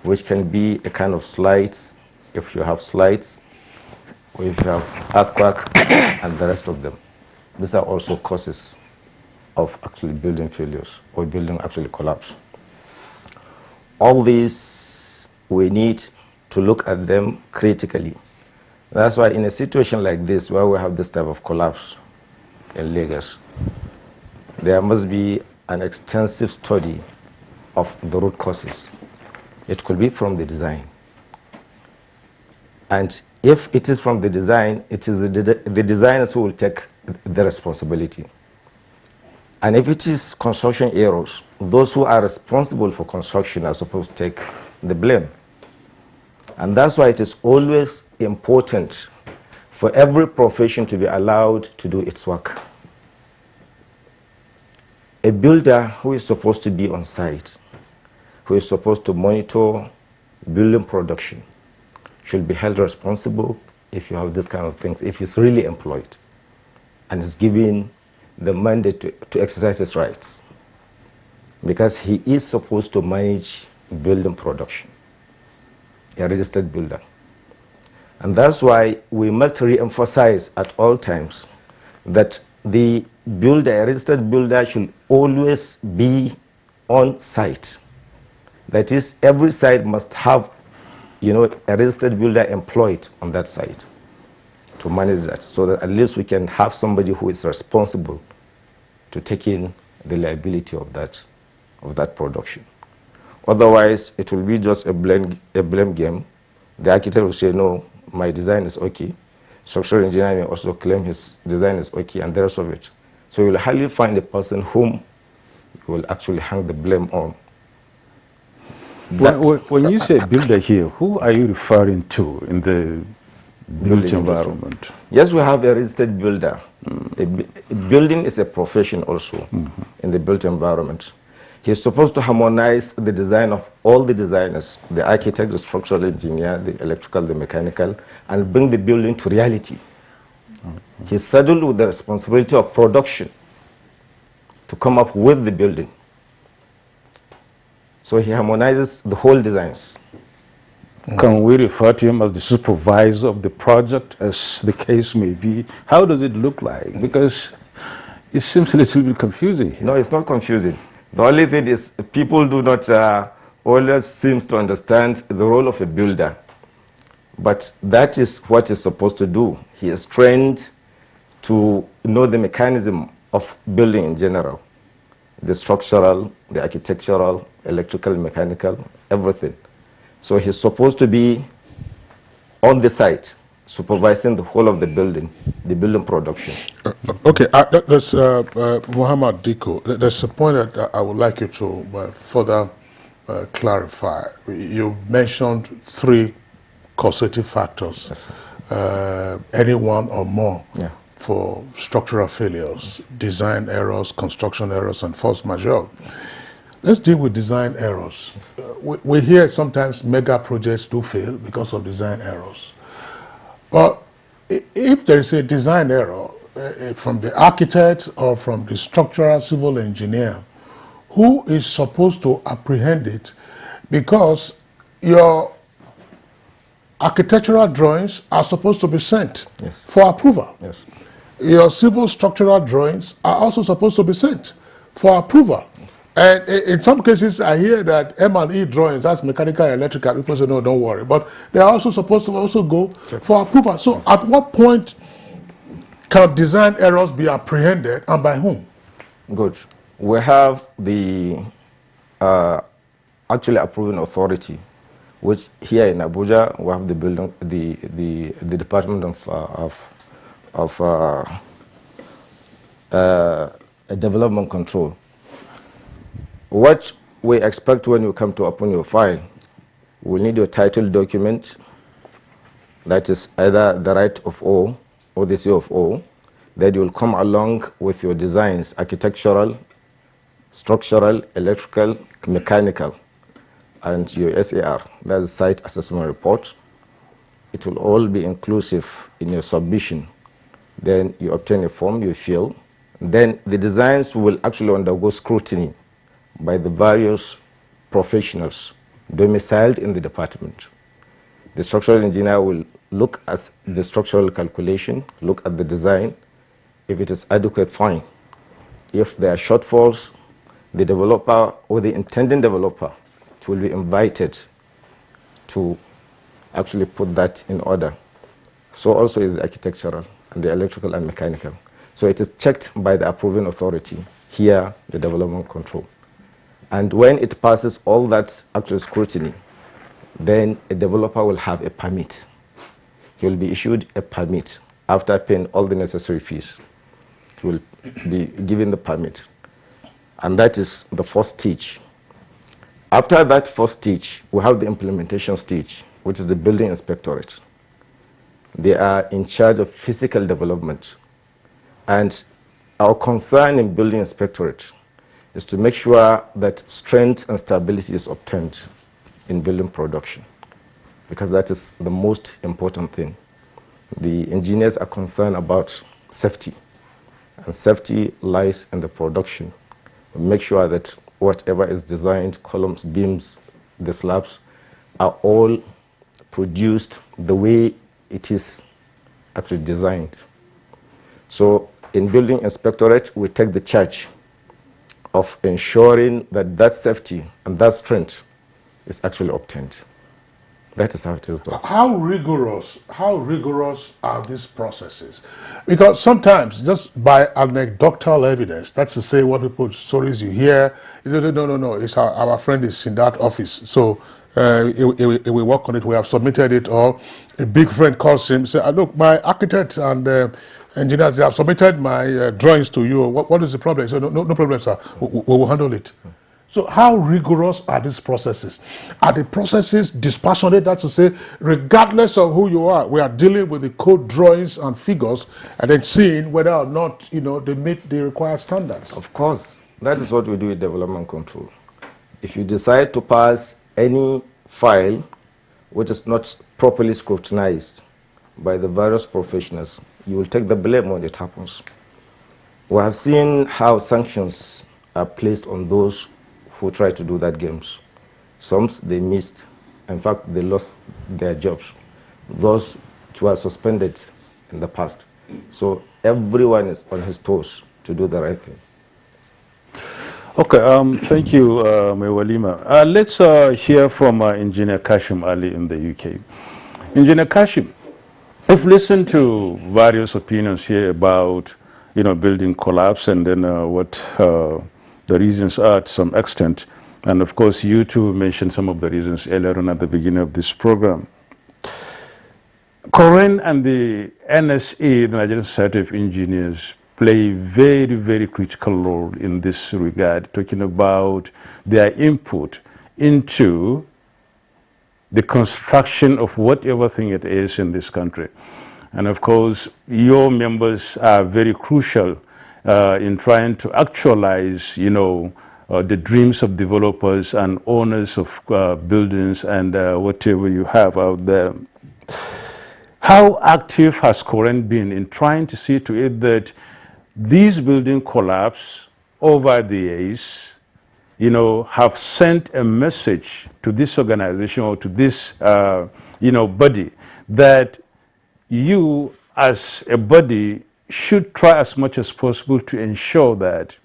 which can be a kind of slides, if you have slides, or if you have earthquake and the rest of them. These are also causes of actually building failures or building actually collapse. All these, we need to look at them critically. That's why in a situation like this, where we have this type of collapse in Lagos, there must be an extensive study of the root causes. It could be from the design. And if it is from the design, it is the designers who will take the responsibility. And if it is construction errors, those who are responsible for construction are supposed to take the blame. And that's why it is always important for every profession to be allowed to do its work. A builder who is supposed to be on site, who is supposed to monitor building production, should be held responsible if you have this kind of things, if he's really employed and is given the mandate to exercise his rights, because he is supposed to manage building production, a registered builder. And that's why we must re-emphasize at all times that the builder, a registered builder, should always be on site. That is, every site must have, a registered builder employed on that site to manage that, so that at least we can have somebody who is responsible to take in the liability of that production. Otherwise, it will be just a blame game. The architect will say, no, my design is okay. Structural engineer may also claim his design is okay, and the rest of it. So you'll hardly find a person whom you will actually hang the blame on. When you say builder here, who are you referring to in the built environment? Yes, we have a registered builder. Building is a profession also in the built environment. He's supposed to harmonize the design of all the designers, the architect, the structural engineer, the electrical, the mechanical, and bring the building to reality. He's saddled with the responsibility of production to come up with the building. So he harmonizes the whole designs. Can we refer to him as the supervisor of the project, as the case may be? How does it look like? Because it seems a little bit confusing here. No, it's not confusing. The only thing is people do not always seem to understand the role of a builder. But that is what he's supposed to do. He is trained to know the mechanism of building in general. The structural, the architectural, electrical, mechanical, everything. So he's supposed to be on the site, supervising the whole of the building production. Okay, there's Muhammad Diko. There's a point that I would like you to further clarify. You mentioned 3 causative factors, any one or more, for structural failures: design errors, construction errors, and force majeure. Let's deal with design errors. We hear sometimes mega projects do fail because of design errors. But if there is a design error from the architect or from the structural civil engineer, who is supposed to apprehend it? Because your architectural drawings are supposed to be sent for approval. Yes. Your civil structural drawings are also supposed to be sent for approval. And in some cases, I hear that M&E drawings, that's mechanical and electrical, people say, no, don't worry. But they're also supposed to also go for approval. So at what point can design errors be apprehended, and by whom? Good. We have the actually approving authority, which here in Abuja, we have the building, the Department of Development Control. What we expect when you come to open your file, we'll need your title document, that is either the right of O or the C of O. Then you will come along with your designs, architectural, structural, electrical, mechanical, and your SAR, that's the site assessment report. It will all be inclusive in your submission. Then you obtain a form, you fill. Then the designs will actually undergo scrutiny by the various professionals domiciled in the department. The structural engineer will look at the structural calculation, look at the design. If it is adequate, fine. If there are shortfalls, the developer or the intending developer will be invited to actually put that in order. So also is the architectural and the electrical and mechanical. So it is checked by the approving authority, here the development control. And when it passes all that actual scrutiny, then a developer will have a permit. He will be issued a permit after paying all the necessary fees. He will be given the permit. And that is the first stage. After that first stage, we have the implementation stage, which is the building inspectorate. They are in charge of physical development. And our concern in building inspectorate is to make sure that strength and stability is obtained in building production, because that is the most important thing. The engineers are concerned about safety, and safety lies in the production. We make sure that whatever is designed, columns, beams, the slabs, are all produced the way it is actually designed. So in building inspectorate, we take the charge of ensuring that that safety and that strength is actually obtained. That is how it is done. How rigorous are these processes? Because sometimes, just by anecdotal evidence, that's to say what people, stories you hear, no, it's our friend is in that office, so he will work on it. We have submitted it, or a big friend calls him, say, look, my architect and engineers, they have submitted my drawings to you. What is the problem? He said, no problem, sir. We will handle it. So how rigorous are these processes? Are the processes dispassionate? That's to say, regardless of who you are, we are dealing with the code drawings and figures and then seeing whether or not, they meet the required standards. Of course, that is what we do with development control. If you decide to pass any file which is not properly scrutinized by the various professionals, you will take the blame when it happens. We have seen how sanctions are placed on those who try to do that games. Some they missed. In fact, they lost their jobs. Those who are suspended in the past. So everyone is on his toes to do the right thing. Okay, thank you, Mewalima. Let's hear from Engineer Kashim Ali in the UK. Engineer Kashim, I've listened to various opinions here about, building collapse and then what the reasons are to some extent. And of course, you too mentioned some of the reasons earlier on at the beginning of this program. Corinne and the NSA, the Nigerian Society of Engineers, play a very, very critical role in this regard, talking about their input into the construction of whatever thing it is in this country. And of course, your members are very crucial in trying to actualize, the dreams of developers and owners of buildings and whatever you have out there. How active has Corinne been in trying to see to it that these building collapse over the years, have sent a message to this organization or to this, body that you as a body should try as much as possible to ensure that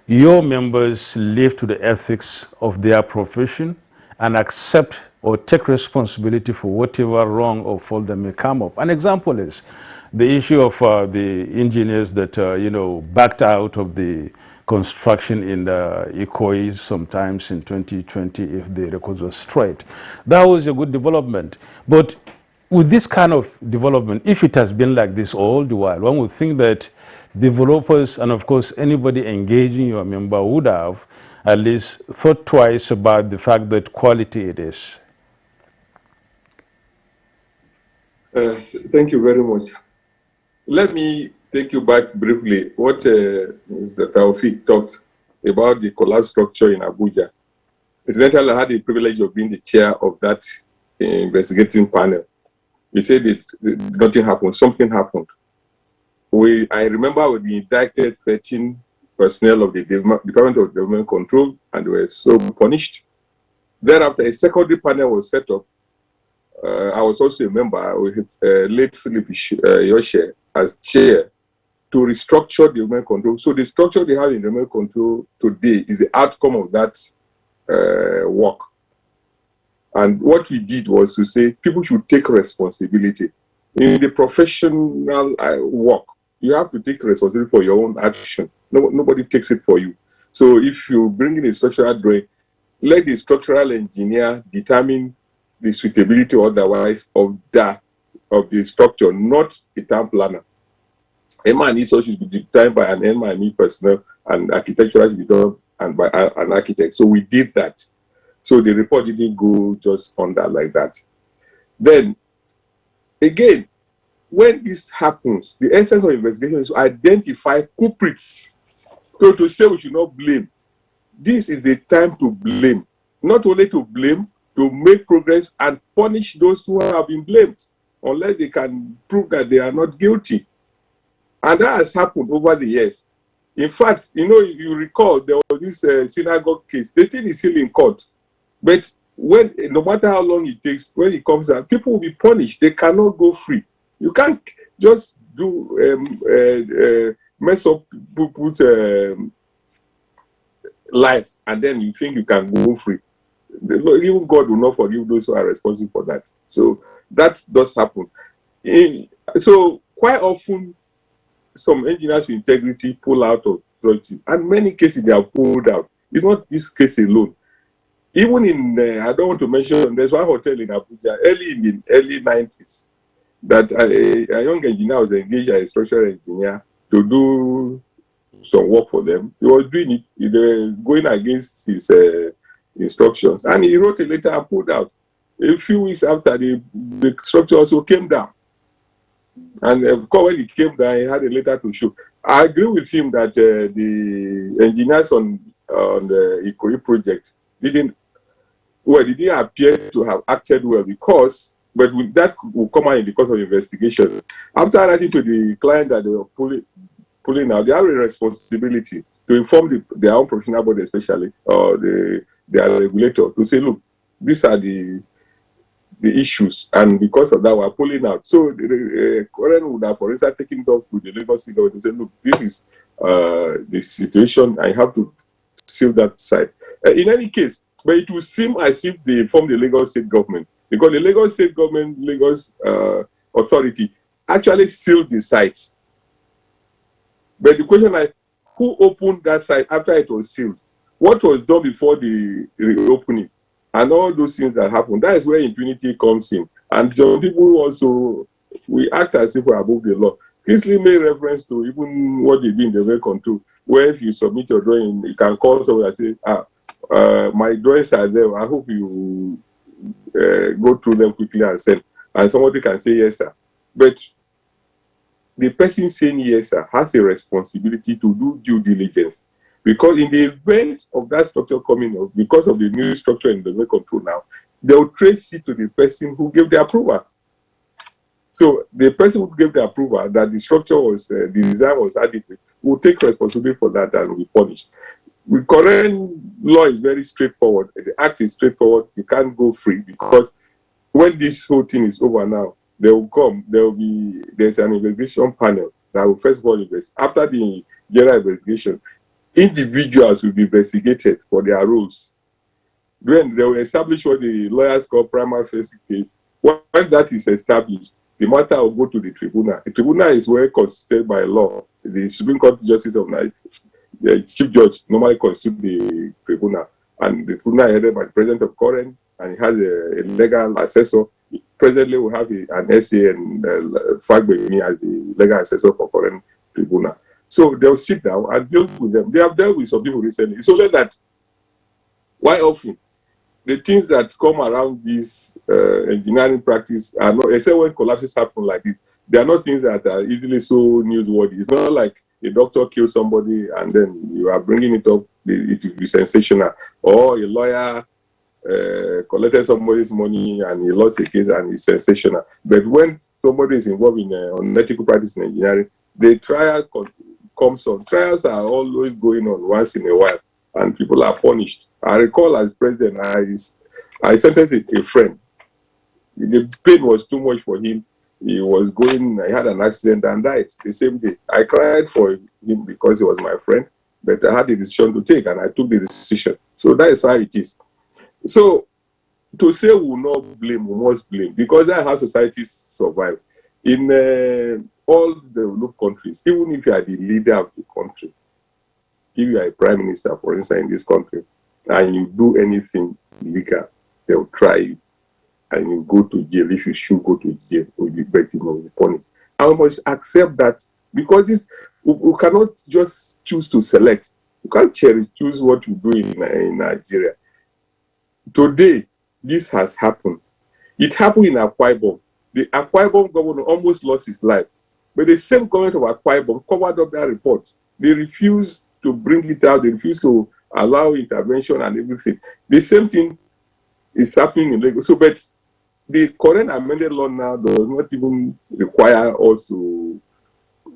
your members live to the ethics of their profession and accept or take responsibility for whatever wrong or fault that may come up. An example is the issue of the engineers that, backed out of the construction in Ikoyi sometimes in 2020 if the records were straight. That was a good development. But with this kind of development, if it has been like this all the while, one would think that developers and of course anybody engaging your member would have at least thought twice about the fact that quality it is. Thank you very much. Let me take you back briefly. What Mr. Taufik talked about the collapse structure in Abuja. Incidentally, I had the privilege of being the chair of that investigating panel. He said that nothing happened, something happened. I remember we indicted 13 personnel of the Department of Development Control and were so punished. Thereafter, a secondary panel was set up. I was also a member with late Philip Yoshe as chair to restructure the development control. So the structure they have in development control today is the outcome of that work. And what we did was to say people should take responsibility. In the professional work, you have to take responsibility for your own action. Nobody takes it for you. So if you bring in a structural drawing, let the structural engineer determine the suitability or otherwise of the structure, not the town planner. M&E should be determined by an M&E personnel, and architectural should be done and by an architect. So we did that. So the report didn't go just on that like that. Then, again, when this happens, the essence of investigation is to identify culprits. So to say we should not blame, this is the time to blame. Not only to blame, to make progress and punish those who have been blamed, unless they can prove that they are not guilty. And that has happened over the years. In fact, if you recall, there was this synagogue case. The thing is still in court. But no matter how long it takes, when it comes out, people will be punished. They cannot go free. You can't just mess up people's life and then you think you can go free. Even God will not forgive those who are responsible for that. So that does happen. So quite often, some engineers with integrity pull out of project. And many cases they are pulled out. It's not this case alone. Even in, I don't want to mention, there's one hotel in Abuja, early in the early 90s, that a young engineer was engaged as a structural engineer to do some work for them. He was doing it, they were going against his instructions, and he wrote a letter and pulled out. A few weeks after, the structure also came down. And of course, when he came down, he had a letter to show. I agree with him that the engineers on the Ikoyi project didn't appear to have acted well, because, but that will come out in the course of investigation. After writing to the client that they were pulling out, they have a responsibility to inform their own professional body, especially, or their regulator, to say, look, these are the issues, and because of that, we're pulling out. So the current would have, for instance, taken it up with the Lagos State government to say, look, this is the situation, I have to seal that side. In any case, but it will seem as if they informed the Lagos State government, because the Lagos State government, Lagos authority, actually sealed the site. But the question is, who opened that site after it was sealed? What was done before the reopening? And all those things that happen, that is where impunity comes in. And some people also, we act as if we're above the law. Kingsley made reference to even what they do in the way control, where if you submit your drawing, you can call someone and say, my drawings are there, I hope you go through them quickly and send. And somebody can say, yes, sir. But the person saying yes, sir, has a responsibility to do due diligence. Because in the event of that structure coming up, because of the new structure in the way control now, they will trace it to the person who gave the approval. So the person who gave the approval that the structure was, the design was adequate, will take responsibility for that and will be punished. The current law is very straightforward. The act is straightforward. You can't go free, because when this whole thing is over now, they will come. There's an investigation panel that will first of all invest. After the general investigation, individuals will be investigated for their roles. Then they will establish what the lawyers call prima facie case. When that is established, the matter will go to the tribunal. The tribunal is well constituted by law. The Supreme Court Justice of Nigeria, the Chief Judge, normally constitutes the tribunal. And the tribunal is headed by the President of Current, and he has a legal assessor. Presently, we have an SA and Fagbemi as the legal assessor for Current Tribunal. So they'll sit down and deal with them. They have dealt with some people recently. It's only that, why often, the things that come around this engineering practice are not, except when collapses happen like this, they are not things that are easily so newsworthy. It's not like a doctor kills somebody and then you are bringing it up, it will be sensational. Or a lawyer collected somebody's money and he lost a case and it's sensational. But when somebody is involved in unethical practice in engineering, the trial comes on. Trials are always going on once in a while, and people are punished. I recall as president, I sentenced a friend. The pain was too much for him. He had an accident and died the same day. I cried for him because he was my friend, but I had a decision to take, and I took the decision. So that is how it is. So to say we will not blame, we must blame, because that's how societies survive. In all the developed countries, even if you are the leader of the country, if you are a prime minister, for instance, in this country, and you do anything illegal, they will try you, and you go to jail. If you should go to jail, or you will be punished. And we must accept that, because we cannot just choose to select. You can't choose what you do in Nigeria. Today, this has happened. It happened in Akwa Ibom. The Akwa Ibom governor almost lost his life. But the same government of Akwa Ibom covered up that report. They refused to bring it out. They refused to allow intervention and everything. The same thing is happening in Lagos. So, but the current amended law now does not even require us to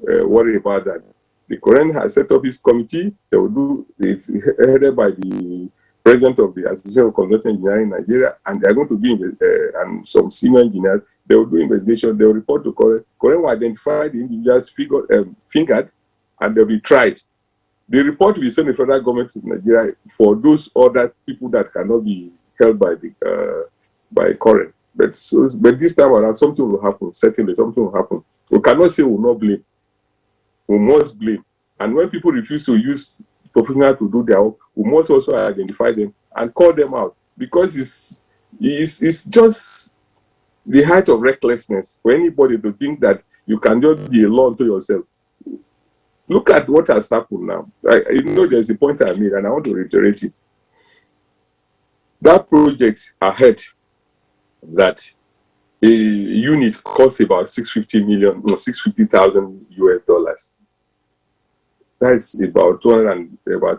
worry about that. The current has set up his committee. They will do. It's headed by the president of the Association of Consultant Engineering in Nigeria, and they are going to be and some senior engineers. They will do investigation. They will report to Current. Current will identify the individuals fingered, and they'll be tried. The report will be sent to the federal government of Nigeria for those other people that cannot be held by Current. But this time around, something will happen. Certainly, something will happen. We cannot say we will not blame. We must blame. And when people refuse to use professionals to do their work, we must also identify them and call them out. because it's just the height of recklessness for anybody to think that you can just be alone to yourself. Look at what has happened now. There's a point I made, and I want to reiterate it. That project ahead, that a unit costs about 650,000 US dollars. That's about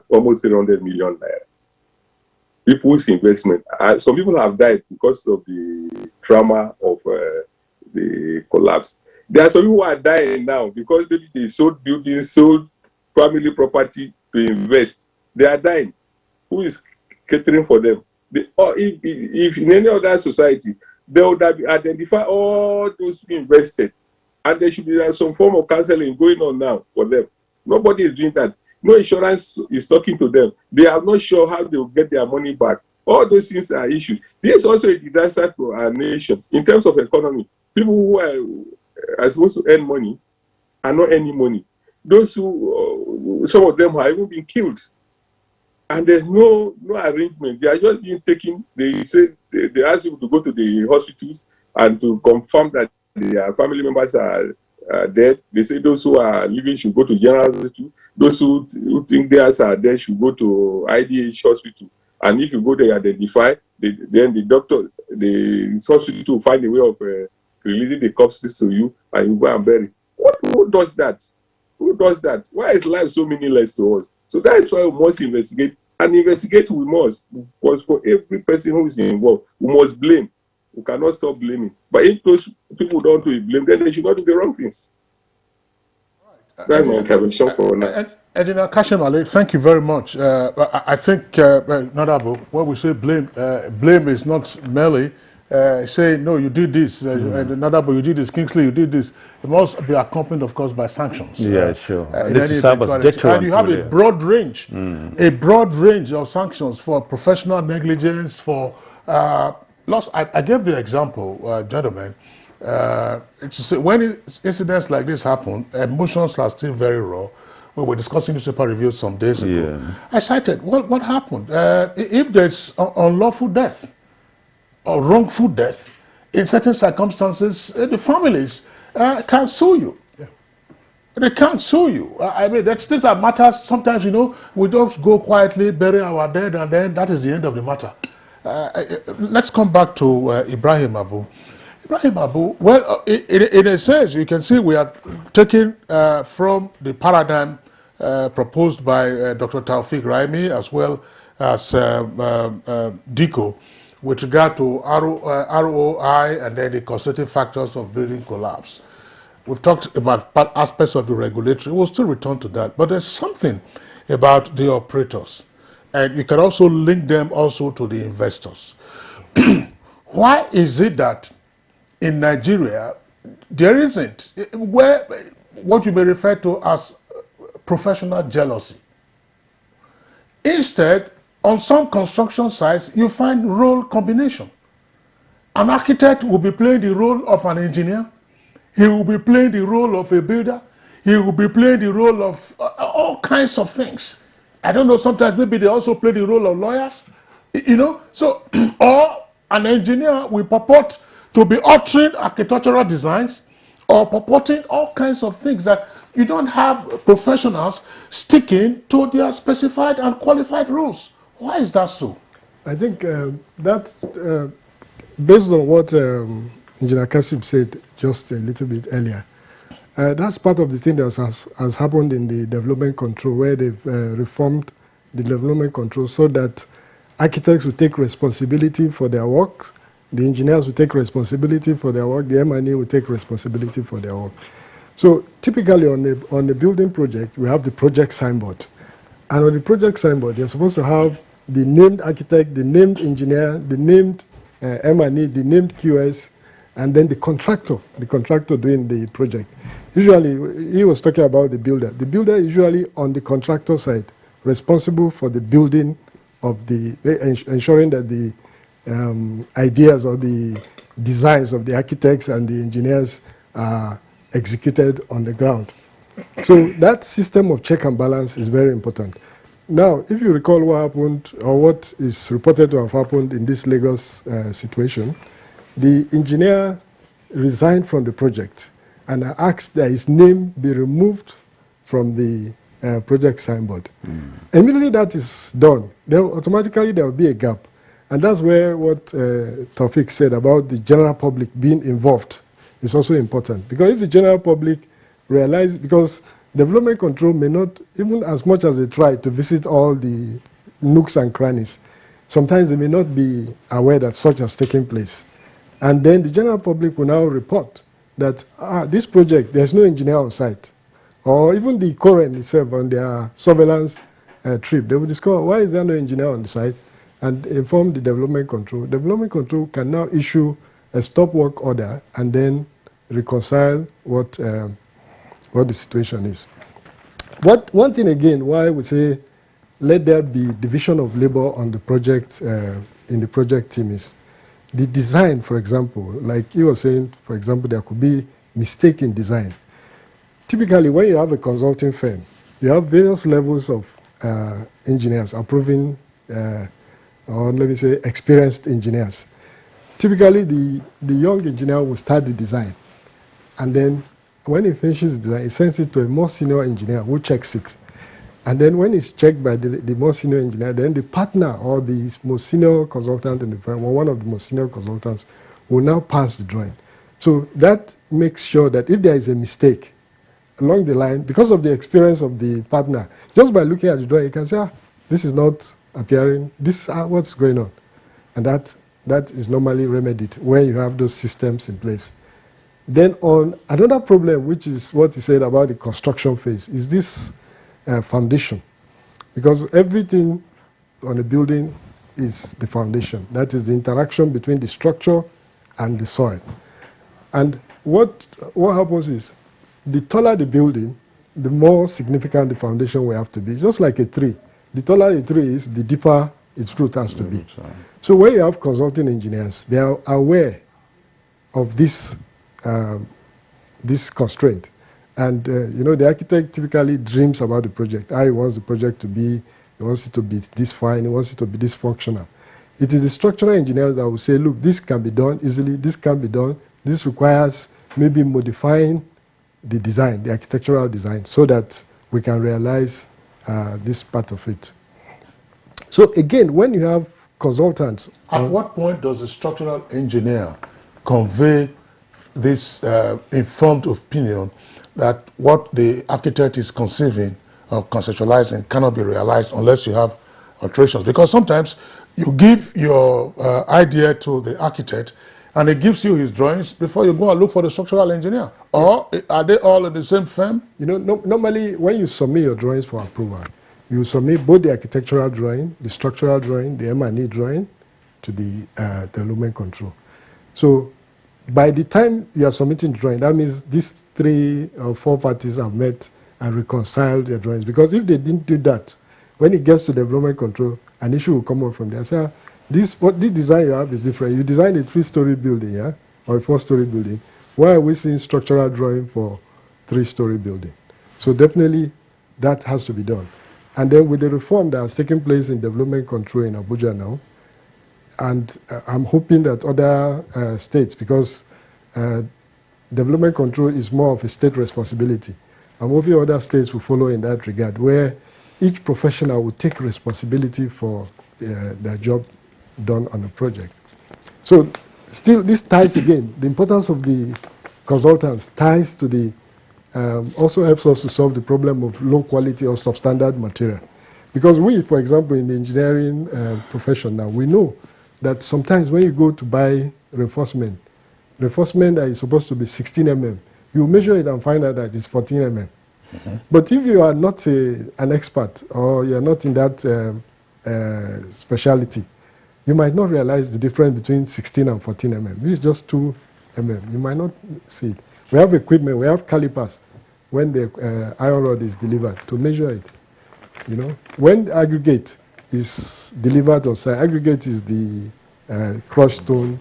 almost 300 million naira. People's investment. Some people have died because of the trauma of the collapse. There are some people who are dying now because maybe they sold buildings, sold family property to invest. They are dying. Who is catering for them? If in any other society, they would have identified all those who invested, and there should be some form of counseling going on now for them. Nobody is doing that. No insurance is talking to them. They are not sure how they will get their money back. All those things are issues. This is also a disaster to our nation in terms of economy. People who are supposed to earn money are not earning money. Those who, some of them have even been killed. And there's no arrangement. They are just being taken. They say they ask people to go to the hospitals and to confirm that their family members are dead. They say those who are living should go to general hospital. Those who think theirs are dead should go to IDH hospital. And if you go there, identify, then the doctor, the hospital will find a way of releasing the corpses to you, and you go and bury. Who does that? Who does that? Why is life so meaningless to us? So that is why we must investigate. And investigate we must. Because for every person who is involved, we must blame. We cannot stop blaming. But if those people don't do it, blame, then they should not do the wrong things. That's my intervention for now. Engineer Kashim, thank you very much. I think, Nadabo, when we say blame, blame is not merely say, no, you did this, Nadabo, you did this, Kingsley, you did this. It must be accompanied, of course, by sanctions. Yeah, sure. And you have a broad range, of sanctions for professional negligence, for loss. I gave the example, gentlemen. When incidents like this happen, emotions are still very raw. We were discussing newspaper reviews some days ago. Yeah. I cited, what happened? If there's unlawful death or wrongful death, in certain circumstances, the families can sue you. Yeah. They can't sue you. I mean, these are matters, sometimes, we just go quietly, bury our dead, and then that is the end of the matter. Let's come back to Ibrahim Abu. Ibrahim Abu, well, in a sense, you can see we are taking from the paradigm proposed by Dr. Taufik Raimi as well as DICO with regard to ROI and then the constitutive factors of building collapse. We've talked about aspects of the regulatory. We'll still return to that. But there's something about the operators. And you can also link them also to the investors. Why is it that in Nigeria, there isn't what you may refer to as professional jealousy? Instead, on some construction sites, you find role combination. An architect will be playing the role of an engineer. He will be playing the role of a builder. He will be playing the role of all kinds of things. I don't know, sometimes maybe they also play the role of lawyers. So, or an engineer will purport to be altering architectural designs or purporting all kinds of things that you don't have professionals sticking to their specified and qualified roles. Why is that so? I think that's based on what Engineer Kasim said just a little bit earlier. That's part of the thing that has happened in the development control, where they've reformed the development control so that architects will take responsibility for their work, the engineers will take responsibility for their work, the M&E will take responsibility for their work. So typically on a building project, we have the project signboard. And on the project signboard, you're supposed to have the named architect, the named engineer, the named M&E, the named QS, and then the contractor doing the project. Usually, he was talking about the builder. The builder is usually on the contractor side, responsible for the building of ensuring that the ideas or the designs of the architects and the engineers are executed on the ground. So that system of check and balance is very important. Now, if you recall what happened, or what is reported to have happened in this Lagos situation, the engineer resigned from the project and asked that his name be removed from the project signboard. Immediately that is done, then automatically there will be a gap. And that's where what Taufik said about the general public being involved is also important. Because if the general public realize, because development control may not, even as much as they try to visit all the nooks and crannies, sometimes they may not be aware that such has taken place. And then the general public will now report that this project, there's no engineer on site. Or even the Korean itself on their surveillance trip, they will discover why is there no engineer on the site and inform the development control. Development control can now issue a stop work order and then reconcile what the situation is. One thing again, why we say let there be division of labor on the project, in the project team is the design, for example, like you were saying, for example, there could be mistake in design. Typically, when you have a consulting firm, you have various levels of engineers, approving, or let me say, experienced engineers. Typically, the young engineer will start the design, and then when he finishes the design, he sends it to a more senior engineer who checks it. And then when it's checked by the more senior engineer, then the partner or the most senior consultant in the firm, or one of the most senior consultants, will now pass the drawing. So that makes sure that if there is a mistake along the line, because of the experience of the partner, just by looking at the drawing, you can say, this is not appearing, this is what's going on. And that is normally remedied when you have those systems in place. Then on another problem, which is what you said about the construction phase, is this foundation. Because everything on a building is the foundation. That is the interaction between the structure and the soil. And what happens is, the taller the building, the more significant the foundation will have to be. Just like a tree. The taller a tree is, the deeper its root has to be. So when you have consulting engineers, they are aware of this constraint. And the architect typically dreams about the project. He wants the project to be, he wants it to be this fine, he wants it to be this functional. It is the structural engineers that will say, look, this can be done easily, this can be done, this requires maybe modifying the design, the architectural design, so that we can realize this part of it. So again, when you have consultants... At what point does the structural engineer convey this informed opinion that what the architect is conceiving or conceptualizing cannot be realized unless you have alterations? Because sometimes you give your idea to the architect and he gives you his drawings before you go and look for the structural engineer. Or are they all in the same firm? Normally when you submit your drawings for approval, you submit both the architectural drawing, the structural drawing, the M&E drawing to the development control. So by the time you are submitting the drawing, that means these 3 or 4 parties have met and reconciled their drawings. Because if they didn't do that, when it gets to development control, an issue will come up from there. So this design you have is different. You designed a 3-story building, yeah, or a 4-story building. Why are we seeing structural drawing for 3-story building? So definitely that has to be done. And then with the reform that has taken place in development control in Abuja now, and I'm hoping that other states, because development control is more of a state responsibility, I'm hoping other states will follow in that regard, where each professional will take responsibility for their job done on a project. So still, this ties again, the importance of the consultants ties to the, also helps us to solve the problem of low quality or substandard material. Because we, for example, in the engineering profession now, we know that sometimes when you go to buy reinforcement that is supposed to be 16 mm, you measure it and find out that it's 14 mm. But if you are not an expert or you're not in that specialty, you might not realize the difference between 16 and 14 mm. It's just 2 mm. You might not see it. We have equipment, we have calipers when the iron rod is delivered to measure it. When the aggregate is delivered on site, aggregate is the crushed stone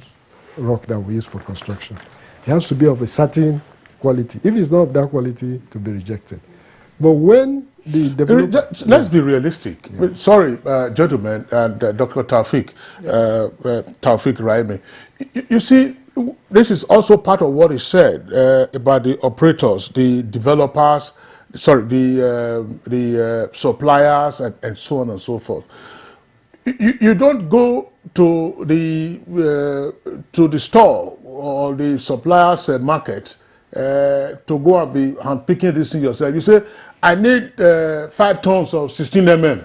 rock that we use for construction. It has to be of a certain quality. If it's not of that quality, to be rejected. But when the developer. Let's be realistic. Yeah. Sorry, gentlemen, and Dr. Taufik, Taufik Raimi. You see, this is also part of what is said about the operators, the developers, sorry, the suppliers, and so on and so forth. You don't go to the store or the suppliers market to go and be handpicking this thing yourself. You say, I need 5 tons of 16 mm,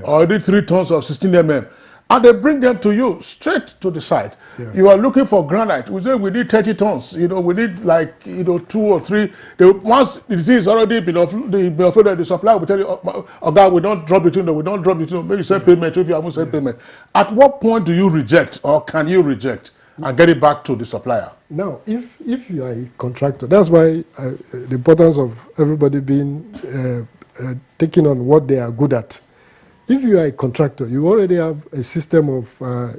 or I need 3 tons of 16 mm. And they bring them to you straight to the site. Yeah. You are looking for granite. We say we need 30 tons. You know, we need like 2 or 3. Once the thing is already been offloaded, the supplier will tell you, oh God, we don't drop it in. We don't drop it in. Maybe you send payment if you haven't sent payment. At what point do you reject, or can you reject and get it back to the supplier? Now, if you are a contractor, that's why the importance of everybody being taking on what they are good at. If you are a contractor, you already have a system of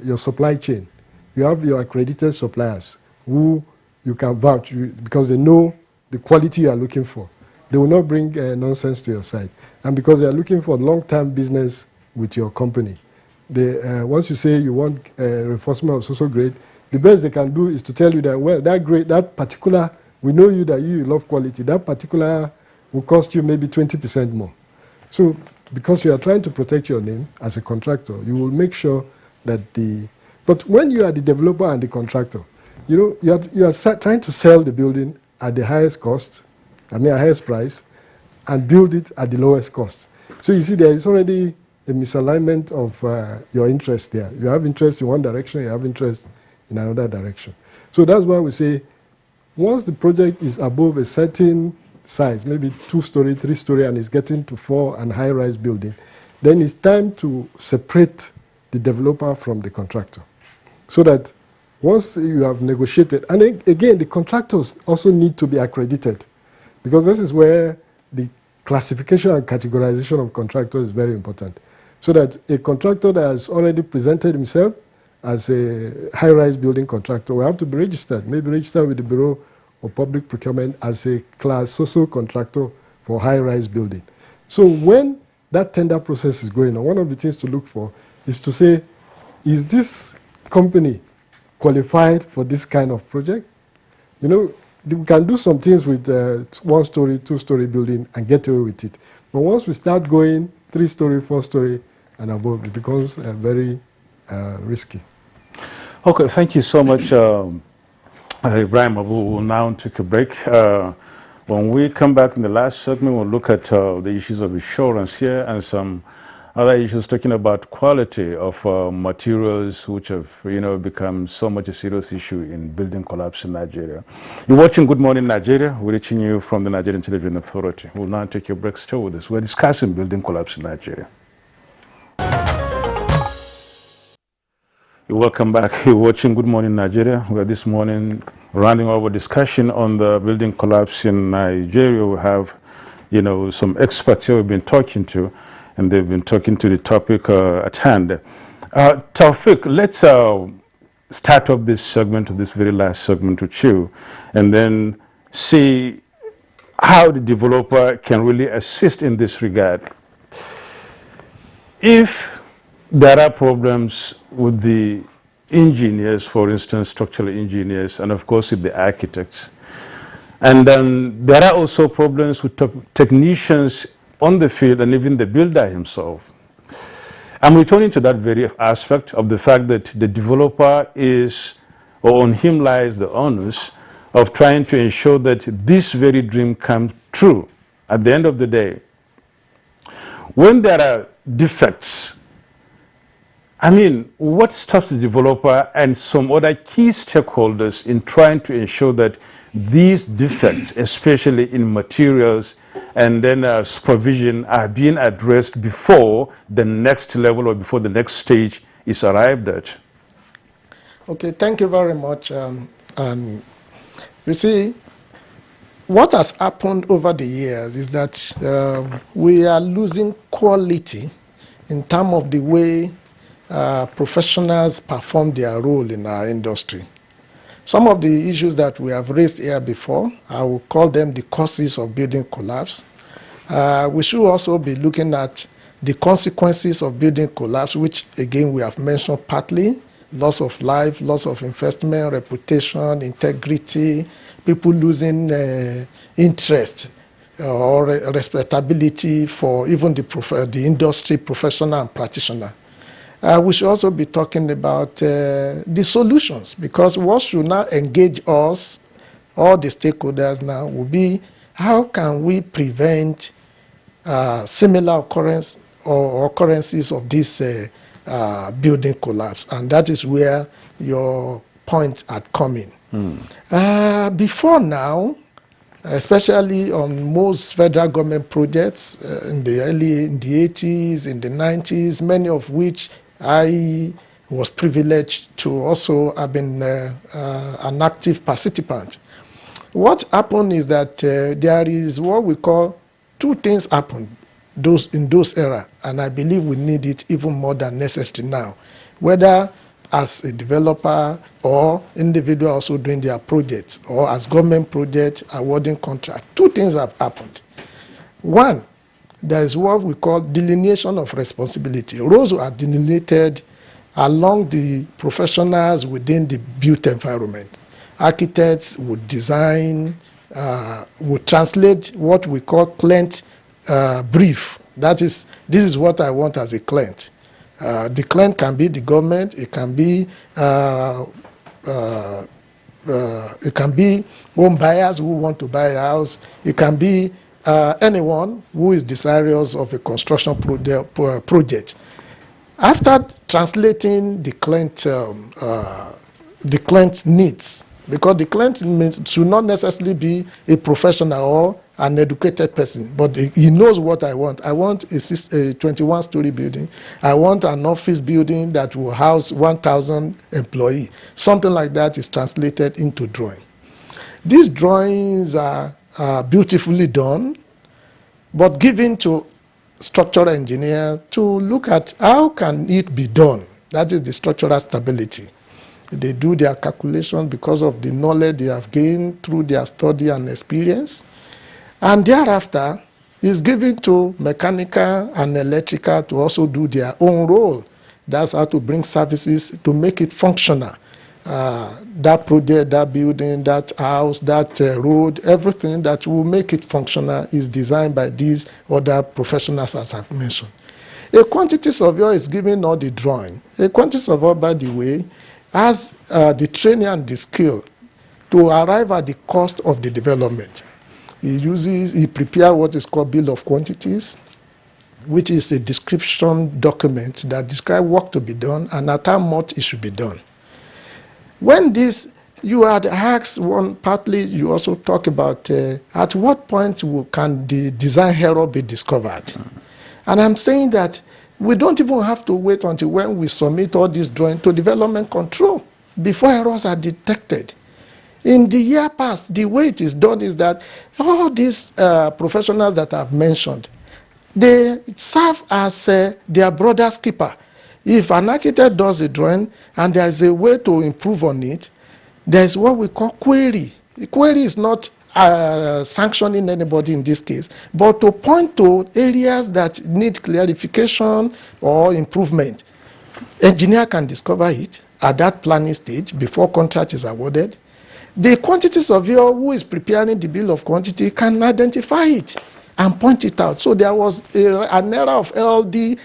your supply chain. You have your accredited suppliers who you can vouch because they know the quality you are looking for. They will not bring nonsense to your site. And because they are looking for long-term business with your company, once you say you want reinforcement of social grade, the best they can do is to tell you that, well, that grade, that particular, we know you that you love quality, that particular will cost you maybe 20% more. So, because you are trying to protect your name as a contractor, you will make sure that but when you are the developer and the contractor, you know, you are trying to sell the building at the highest cost, highest price, and build it at the lowest cost. So you see, there is already a misalignment of your interest there. You have interest in one direction, you have interest in another direction. So that's why we say, once the project is above a certain size, maybe 2-story, 3-story, and is getting to 4 and high-rise building, then it's time to separate the developer from the contractor. So that once you have negotiated, and again, the contractors also need to be accredited, because this is where the classification and categorization of contractors is very important. So that a contractor that has already presented himself as a high-rise building contractor will have to be registered, maybe registered with the Bureau of Public Procurement as a class social contractor for high-rise building. So when that tender process is going on, one of the things to look for is to say, is this company qualified for this kind of project? You know, we can do some things with 1-story, 2-story building and get away with it. But once we start going 3-story, 4-story and above, it becomes very risky. Okay, thank you so much, Ibrahim Abu. Will now take a break. When we come back in the last segment, we'll look at the issues of insurance here and some other issues talking about quality of materials, which have become so much a serious issue in building collapse in Nigeria. You're watching Good Morning Nigeria. We're reaching you from the Nigerian Television Authority. We'll now take your break. Still with us. We're discussing building collapse in Nigeria. Welcome back. You're watching Good Morning Nigeria. We are this morning rounding over discussion on the building collapse in Nigeria. We have, some experts here we've been talking to, and they've been talking to the topic at hand. Taufik, let's start off this segment, this very last segment with you, and then see how the developer can really assist in this regard. If there are problems with the engineers, for instance, structural engineers, and of course with the architects. And then there are also problems with technicians on the field and even the builder himself. I'm returning to that very aspect of the fact that the developer is, or on him lies the onus of trying to ensure that this very dream comes true. At the end of the day, when there are defects, what stops the developer and some other key stakeholders in trying to ensure that these defects, especially in materials and then supervision, are being addressed before the next level or before the next stage is arrived at? Okay, thank you very much. You see, what has happened over the years is that we are losing quality in terms of the way professionals perform their role in our industry. Some of the issues that we have raised here before, I will call them the causes of building collapse. We should also be looking at the consequences of building collapse, which again we have mentioned partly: loss of life, loss of investment, reputation, integrity, people losing interest or respectability for even the industry, professional and practitioner. We should also be talking about the solutions, because what should now engage us, all the stakeholders now, will be how can we prevent similar occurrence or occurrences of this building collapse. And that is where your point had come in. Before now, especially on most federal government projects in the 80s, in the 90s, many of which I was privileged to also have been an active participant. What happened is that there is what we call two things happened in those era, and I believe we need it even more than necessary now, whether as a developer or individual also doing their projects, or as government project awarding contract. Two things have happened. One, there is what we call delineation of responsibility. Roles are delineated along the professionals within the built environment. Architects would design, would translate what we call client brief. That is, this is what I want as a client. The client can be the government, it can be home buyers who want to buy a house, it can be anyone who is desirous of a construction project. After translating the client's needs, because the client should not necessarily be a professional or an educated person, but he knows what I want. I want a 21-story building. I want an office building that will house 1,000 employees. Something like that is translated into drawing. These drawings are beautifully done, but given to structural engineer to look at how can it be done. That is the structural stability. They do their calculation because of the knowledge they have gained through their study and experience. And thereafter, is given to mechanical and electrical to also do their own role. That's how to bring services to make it functional. That project, that building, that house, that road, everything that will make it functional is designed by these other professionals, as I've mentioned. A quantity surveyor is given all the drawing. A quantity surveyor, by the way, has the training and the skill to arrive at the cost of the development. He prepares what is called bill of quantities, which is a description document that describes work to be done and at how much it should be done. When this, you had asked one, partly you also talk about at what point can the design error be discovered? And I'm saying that we don't even have to wait until when we submit all these drawings to development control before errors are detected. In the year past, the way it is done is that all these professionals that I've mentioned, they serve as their brother's keeper. If an architect does a drawing and there is a way to improve on it, there is what we call query. The query is not sanctioning anybody in this case, but to point to areas that need clarification or improvement. Engineer can discover it at that planning stage before contract is awarded. The quantity surveyor who is preparing the bill of quantity can identify it and point it out. So there was an era of LD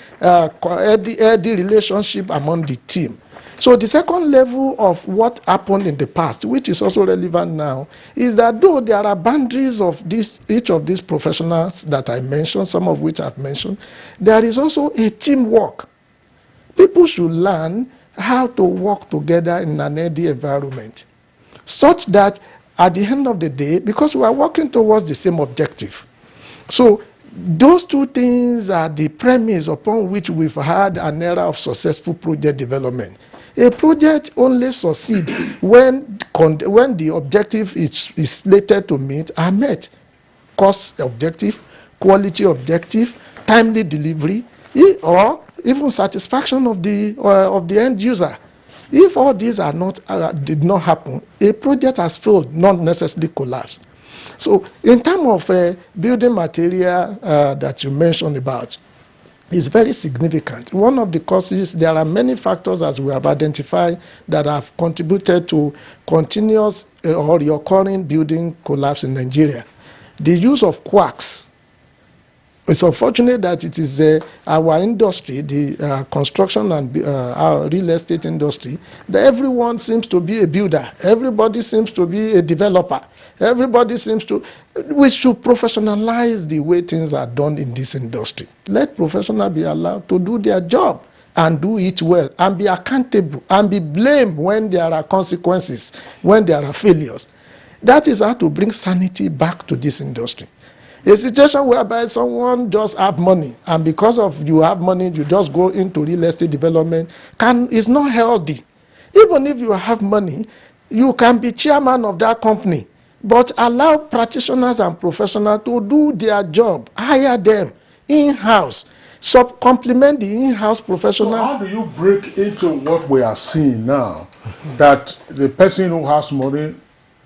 relationship among the team. So the second level of what happened in the past, which is also relevant now, is that though there are boundaries of each of these professionals that I mentioned, some of which I've mentioned, there is also a teamwork. People should learn how to work together in an LD environment, such that at the end of the day, because we are working towards the same objective. So those two things are the premise upon which we've had an era of successful project development. A project only succeeds when the objective is slated to meet are met. Cost objective, quality objective, timely delivery, or even satisfaction of the end user. If all these are not did not happen, a project has failed, not necessarily collapsed. So in terms of building material that you mentioned about, is very significant. One of the causes, there are many factors as we have identified that have contributed to continuous or recurring building collapse in Nigeria. The use of quacks. It's unfortunate that it is our industry, the construction and our real estate industry, that everyone seems to be a builder. Everybody seems to be a developer. Everybody seems to... We should professionalize the way things are done in this industry. Let professionals be allowed to do their job and do it well and be accountable and be blamed when there are consequences, when there are failures. That is how to bring sanity back to this industry. A situation whereby someone just have money, and because of you have money, you just go into real estate development, is not healthy. Even if you have money, you can be chairman of that company, but allow practitioners and professionals to do their job, hire them in-house, complement the in-house professional. So how do you break into what we are seeing now, that the person who has money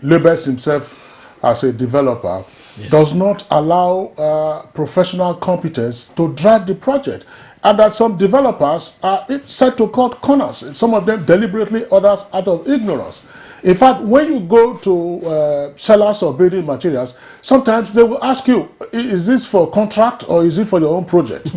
labels himself as a developer, does not allow professional competence to drive the project, and that some developers are set to cut corners, some of them deliberately, others out of ignorance. In fact, when you go to sellers of building materials, sometimes they will ask you, is this for contract or is it for your own project?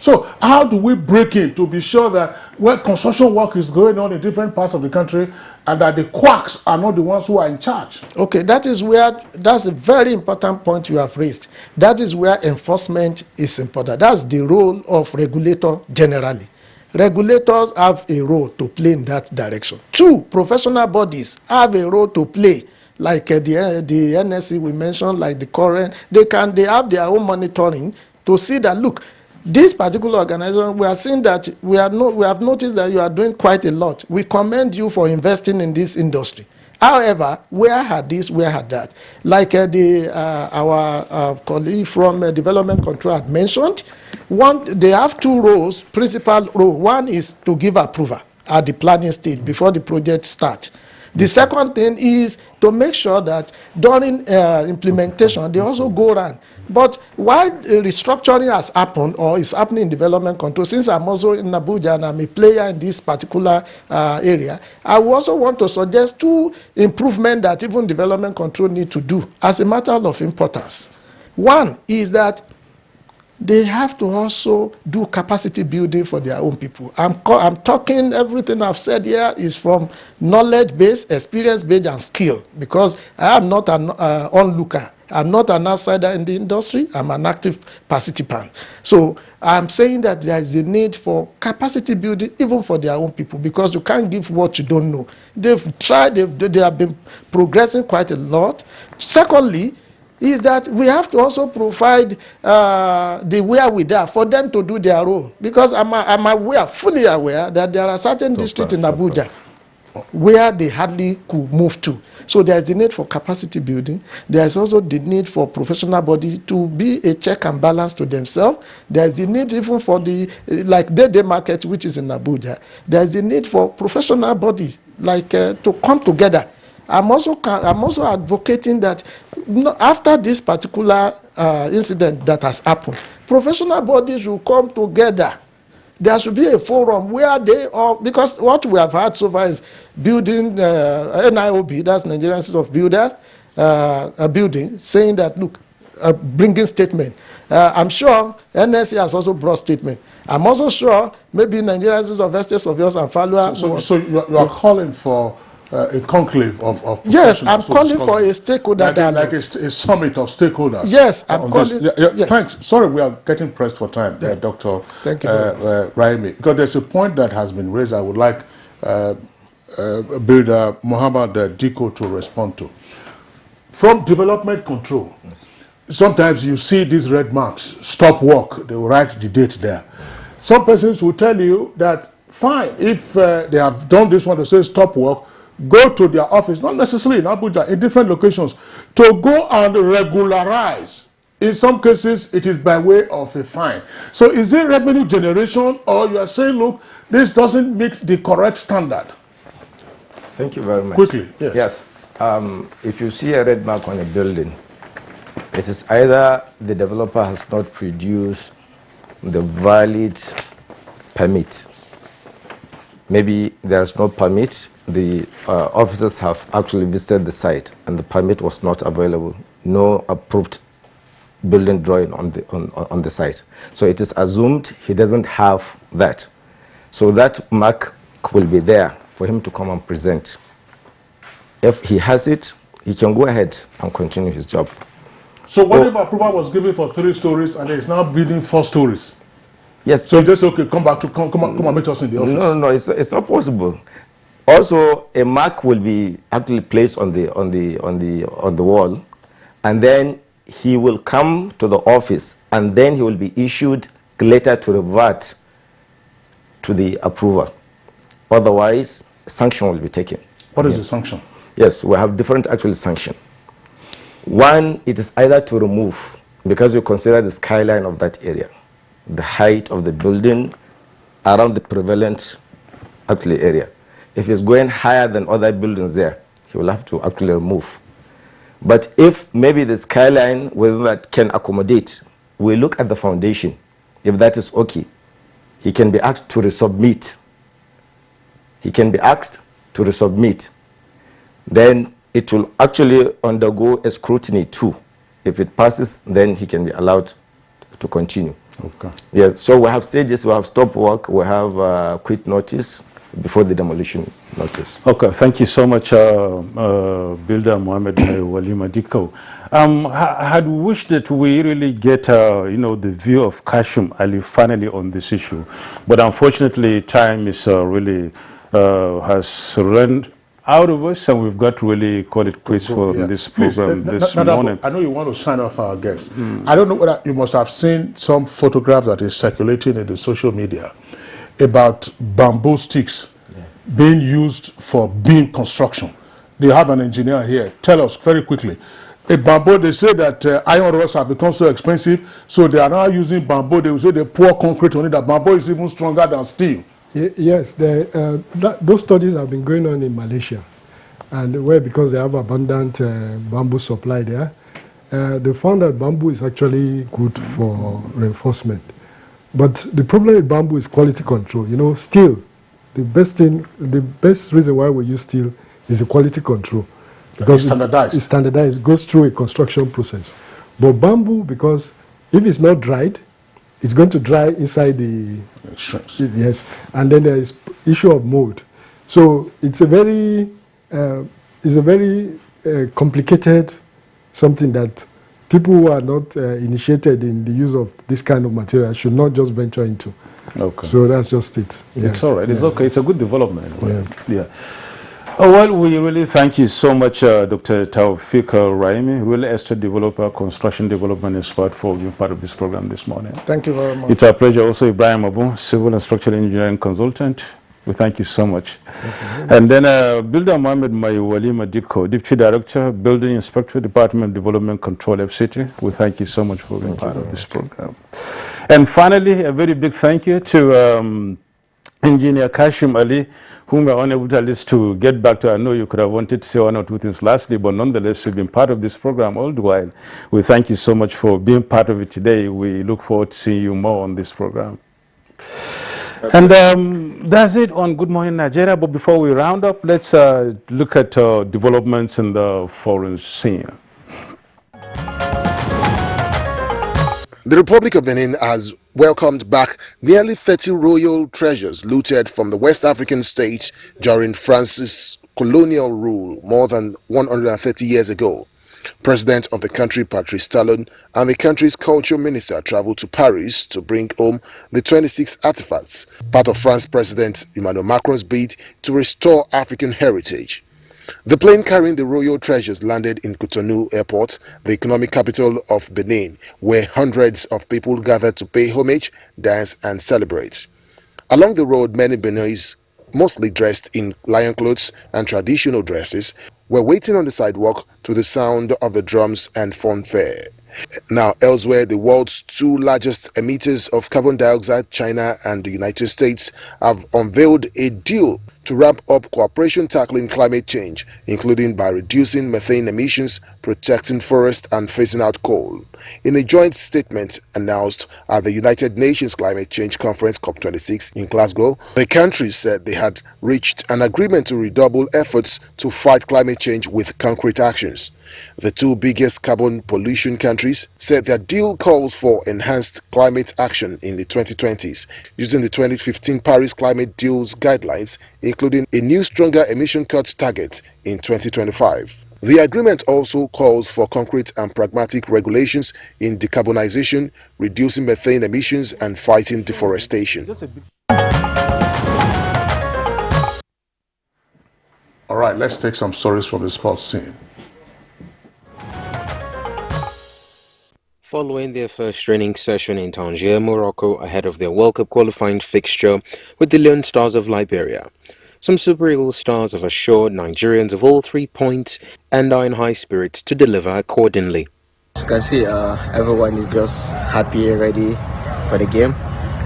So how do we break in to be sure that where construction work is going on in different parts of the country and that the quacks are not the ones who are in charge? Okay, that's a very important point you have raised. That is where enforcement is important. That's the role of regulator generally. Regulators have a role to play in that direction. Two, professional bodies have a role to play, like the NSC we mentioned, like the current. They have their own monitoring to see that, look, this particular organization, we are seeing that we have noticed that you are doing quite a lot. We commend you for investing in this industry. However, where had this, where had that? Like our colleague from Development Control had mentioned, they have two roles, principal role. One is to give approval at the planning stage before the project starts. The second thing is to make sure that during implementation, they also go around. But while restructuring has happened or is happening in development control, since I'm also in Abuja and I'm a player in this particular area, I also want to suggest two improvements that even development control need to do as a matter of importance. One is that they have to also do capacity building for their own people. I'm talking, everything I've said here is from knowledge-based, experience-based, and skill, because I am not an onlooker. I'm not an outsider in the industry. I'm an active participant. So I'm saying that there is a need for capacity building even for their own people, because you can't give what you don't know. They've tried, they have been progressing quite a lot. Secondly, is that we have to also provide the wherewithal for them to do their role. Because I'm aware, fully aware, that there are certain districts in Abuja where they hardly could move to. So there's the need for capacity building. There's also the need for professional body to be a check and balance to themselves. There's the need even for the, like day market, which is in Abuja. There's the need for professional body, like to come together. I'm also advocating that after this particular incident that has happened, professional bodies should come together. There should be a forum where they all, because what we have had so far is building, NIOB, that's Nigerian Institute of Builders, a building, saying that, look, bringing statement. I'm sure NSC has also brought statement. I'm also sure maybe Nigerian Institute of Estate Surveyors and Follower. So you are calling for a conclave of yes, I'm calling for a stakeholder like a summit of stakeholders. Yes, I'm calling. Yes. Thanks. Sorry, we are getting pressed for time, Dr. Thank you. Raimi. Because there's a point that has been raised I would like Builder Muhammad Diko to respond to. From development control, sometimes you see these red marks, stop work, they will write the date there. Some persons will tell you that, fine, if they have done this one to say stop work, go to their office, not necessarily in Abuja, in different locations, to go and regularize. In some cases, it is by way of a fine. So is it revenue generation, or you are saying, look, this doesn't meet the correct standard? Thank you very much. Quickly, yes. If you see a red mark on a building, It is either the developer has not produced the valid permit. Maybe there is no permit. The officers have actually visited the site and the permit was not available. No approved building drawing on the site. So it is assumed he doesn't have that. So that mark will be there for him to come and present. If he has it, he can go ahead and continue his job. So what if approval was given for 3 stories and he's now building 4 stories? Yes. So just okay, come and meet us in the office. No, it's not possible. Also, a mark will be actually placed on the wall, and then he will come to the office, and then he will be issued a letter to revert to the approval. Otherwise, sanction will be taken. What is the sanction? Yes, we have different actual sanction. One, it is either to remove, because you consider the skyline of that area, the height of the building around the prevalent actually area. If it's going higher than other buildings there, he will have to actually remove. But if maybe the skyline within that can accommodate, we look at the foundation. If that is okay, he can be asked to resubmit. He can be asked to resubmit. Then it will actually undergo a scrutiny too. If it passes, then he can be allowed to continue. Okay. Yeah, so we have stages, we have stop work, we have quit notice before the demolition notice. Okay, thank you so much, Builder Mohammed Walima Diko. Had wished that we really get, the view of Kashim Ali finally on this issue, but unfortunately, time is really has run out of us, and we've got to really call it quits for this program this morning. I know you want to sign off our guests. I don't know whether you must have seen some photograph that is circulating in the social media about bamboo sticks being used for beam construction. They have an engineer here. Tell us very quickly. A bamboo, they say that iron rods have become so expensive, so they are now using bamboo. They will say they pour concrete on it. That bamboo is even stronger than steel. Yes, those studies have been going on in Malaysia, and where because they have abundant bamboo supply there, they found that bamboo is actually good for reinforcement. But the problem with bamboo is quality control. You know, steel, the best reason why we use steel is the quality control. Because it's standardized. It's standardized, it goes through a construction process. But bamboo, because if it's not dried, it's going to dry inside the yes, and then there is issue of mold. So it's a very complicated something that people who are not initiated in the use of this kind of material should not just venture into. Okay. So that's just it. Yeah. It's all right. It's okay. It's a good development. Yeah. Oh, well, we really thank you so much, Dr. Taufik Raimi, real estate developer, construction development expert, for being part of this program this morning. Thank you very much. It's our pleasure. Also, Ibrahim Abu, civil and structural engineering consultant. We thank you so much. And then Builder Mohammed Walima Diko, Deputy Director, Building Inspector, Department of Development Control, FCT. We thank you so much for being part of this program. And finally, a very big thank you to Engineer Kashim Ali, whom we are unable to at least to get back to. I know you could have wanted to say 1 or 2 things lastly, but nonetheless, you've been part of this program all the while. We thank you so much for being part of it today. We look forward to seeing you more on this program. And that's it on Good Morning Nigeria. But before we round up, let's look at developments in the foreign scene. The Republic of Benin has welcomed back nearly 30 royal treasures looted from the West African state during France's colonial rule more than 130 years ago. President of the country, Patrice Talon, and the country's culture minister traveled to Paris to bring home the 26 artifacts, part of France's President Emmanuel Macron's bid to restore African heritage. The plane carrying the royal treasures landed in Cotonou Airport, the economic capital of Benin, where hundreds of people gathered to pay homage, dance, and celebrate. Along the road, many Beninese, mostly dressed in lion clothes and traditional dresses, were waiting on the sidewalk to the sound of the drums and fanfare. Now, elsewhere, the world's 2 largest emitters of carbon dioxide, China and the United States, have unveiled a deal to ramp up cooperation tackling climate change, including by reducing methane emissions, protecting forests, and phasing out coal. In a joint statement announced at the United Nations Climate Change Conference COP26 in Glasgow, the countries said they had reached an agreement to redouble efforts to fight climate change with concrete actions. The two biggest carbon pollution countries said their deal calls for enhanced climate action in the 2020s, using the 2015 Paris Climate Deal's guidelines, including a new stronger emission cuts target in 2025. The agreement also calls for concrete and pragmatic regulations in decarbonization, reducing methane emissions, and fighting deforestation. All right, let's take some stories from the sports scene. Following their first training session in Tangier, Morocco, ahead of their World Cup qualifying fixture with the Lone Stars of Liberia, some Super Eagles stars have assured Nigerians of all 3 points and are in high spirits to deliver accordingly. As you can see, everyone is just happy, ready for the game.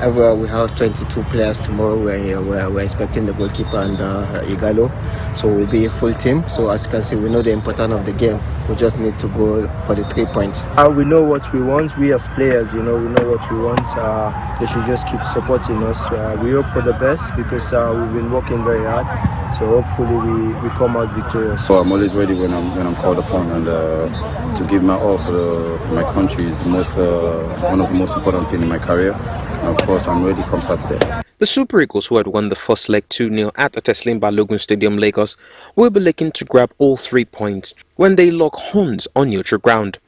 We have 22 players tomorrow. We're expecting the goalkeeper and Igalo, so we'll be a full team. So as you can see, we know the importance of the game. We just need to go for the 3 points. We know what we want. We as players, we know what we want. They should just keep supporting us. We hope for the best because we've been working very hard. So hopefully we come out victorious. So I'm always ready when I'm called upon, and to give my all for my country is one of the most important things in my career. And of course, I'm ready come Saturday. The Super Eagles, who had won the first leg 2-0 at the Teslim Balogun Stadium, Lagos, will be looking to grab all 3 points when they lock horns on neutral ground.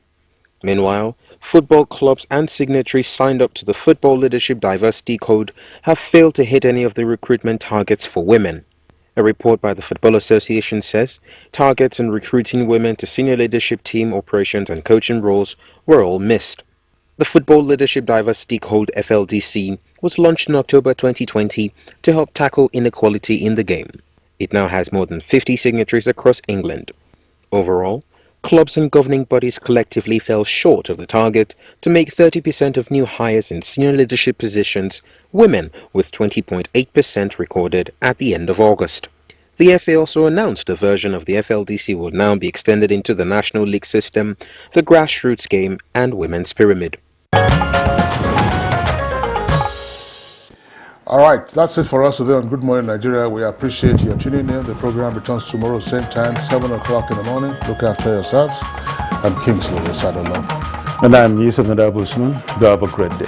Meanwhile, football clubs and signatories signed up to the Football Leadership Diversity Code have failed to hit any of the recruitment targets for women. A report by the Football Association says targets in recruiting women to senior leadership team operations and coaching roles were all missed. The Football Leadership Diversity Code (FLDC) was launched in October 2020 to help tackle inequality in the game. It now has more than 50 signatories across England. Overall, clubs and governing bodies collectively fell short of the target to make 30% of new hires in senior leadership positions women, with 20.8% recorded at the end of August. The FA also announced a version of the FLDC will now be extended into the National League system, the grassroots game, and women's pyramid. All right, that's it for us today on Good Morning Nigeria. We appreciate you tuning in. The program returns tomorrow, same time, 7 o'clock in the morning. Look after yourselves. I'm Kingsley Osadolo. And I'm Yusuf Nadab Usman. Do have a great day.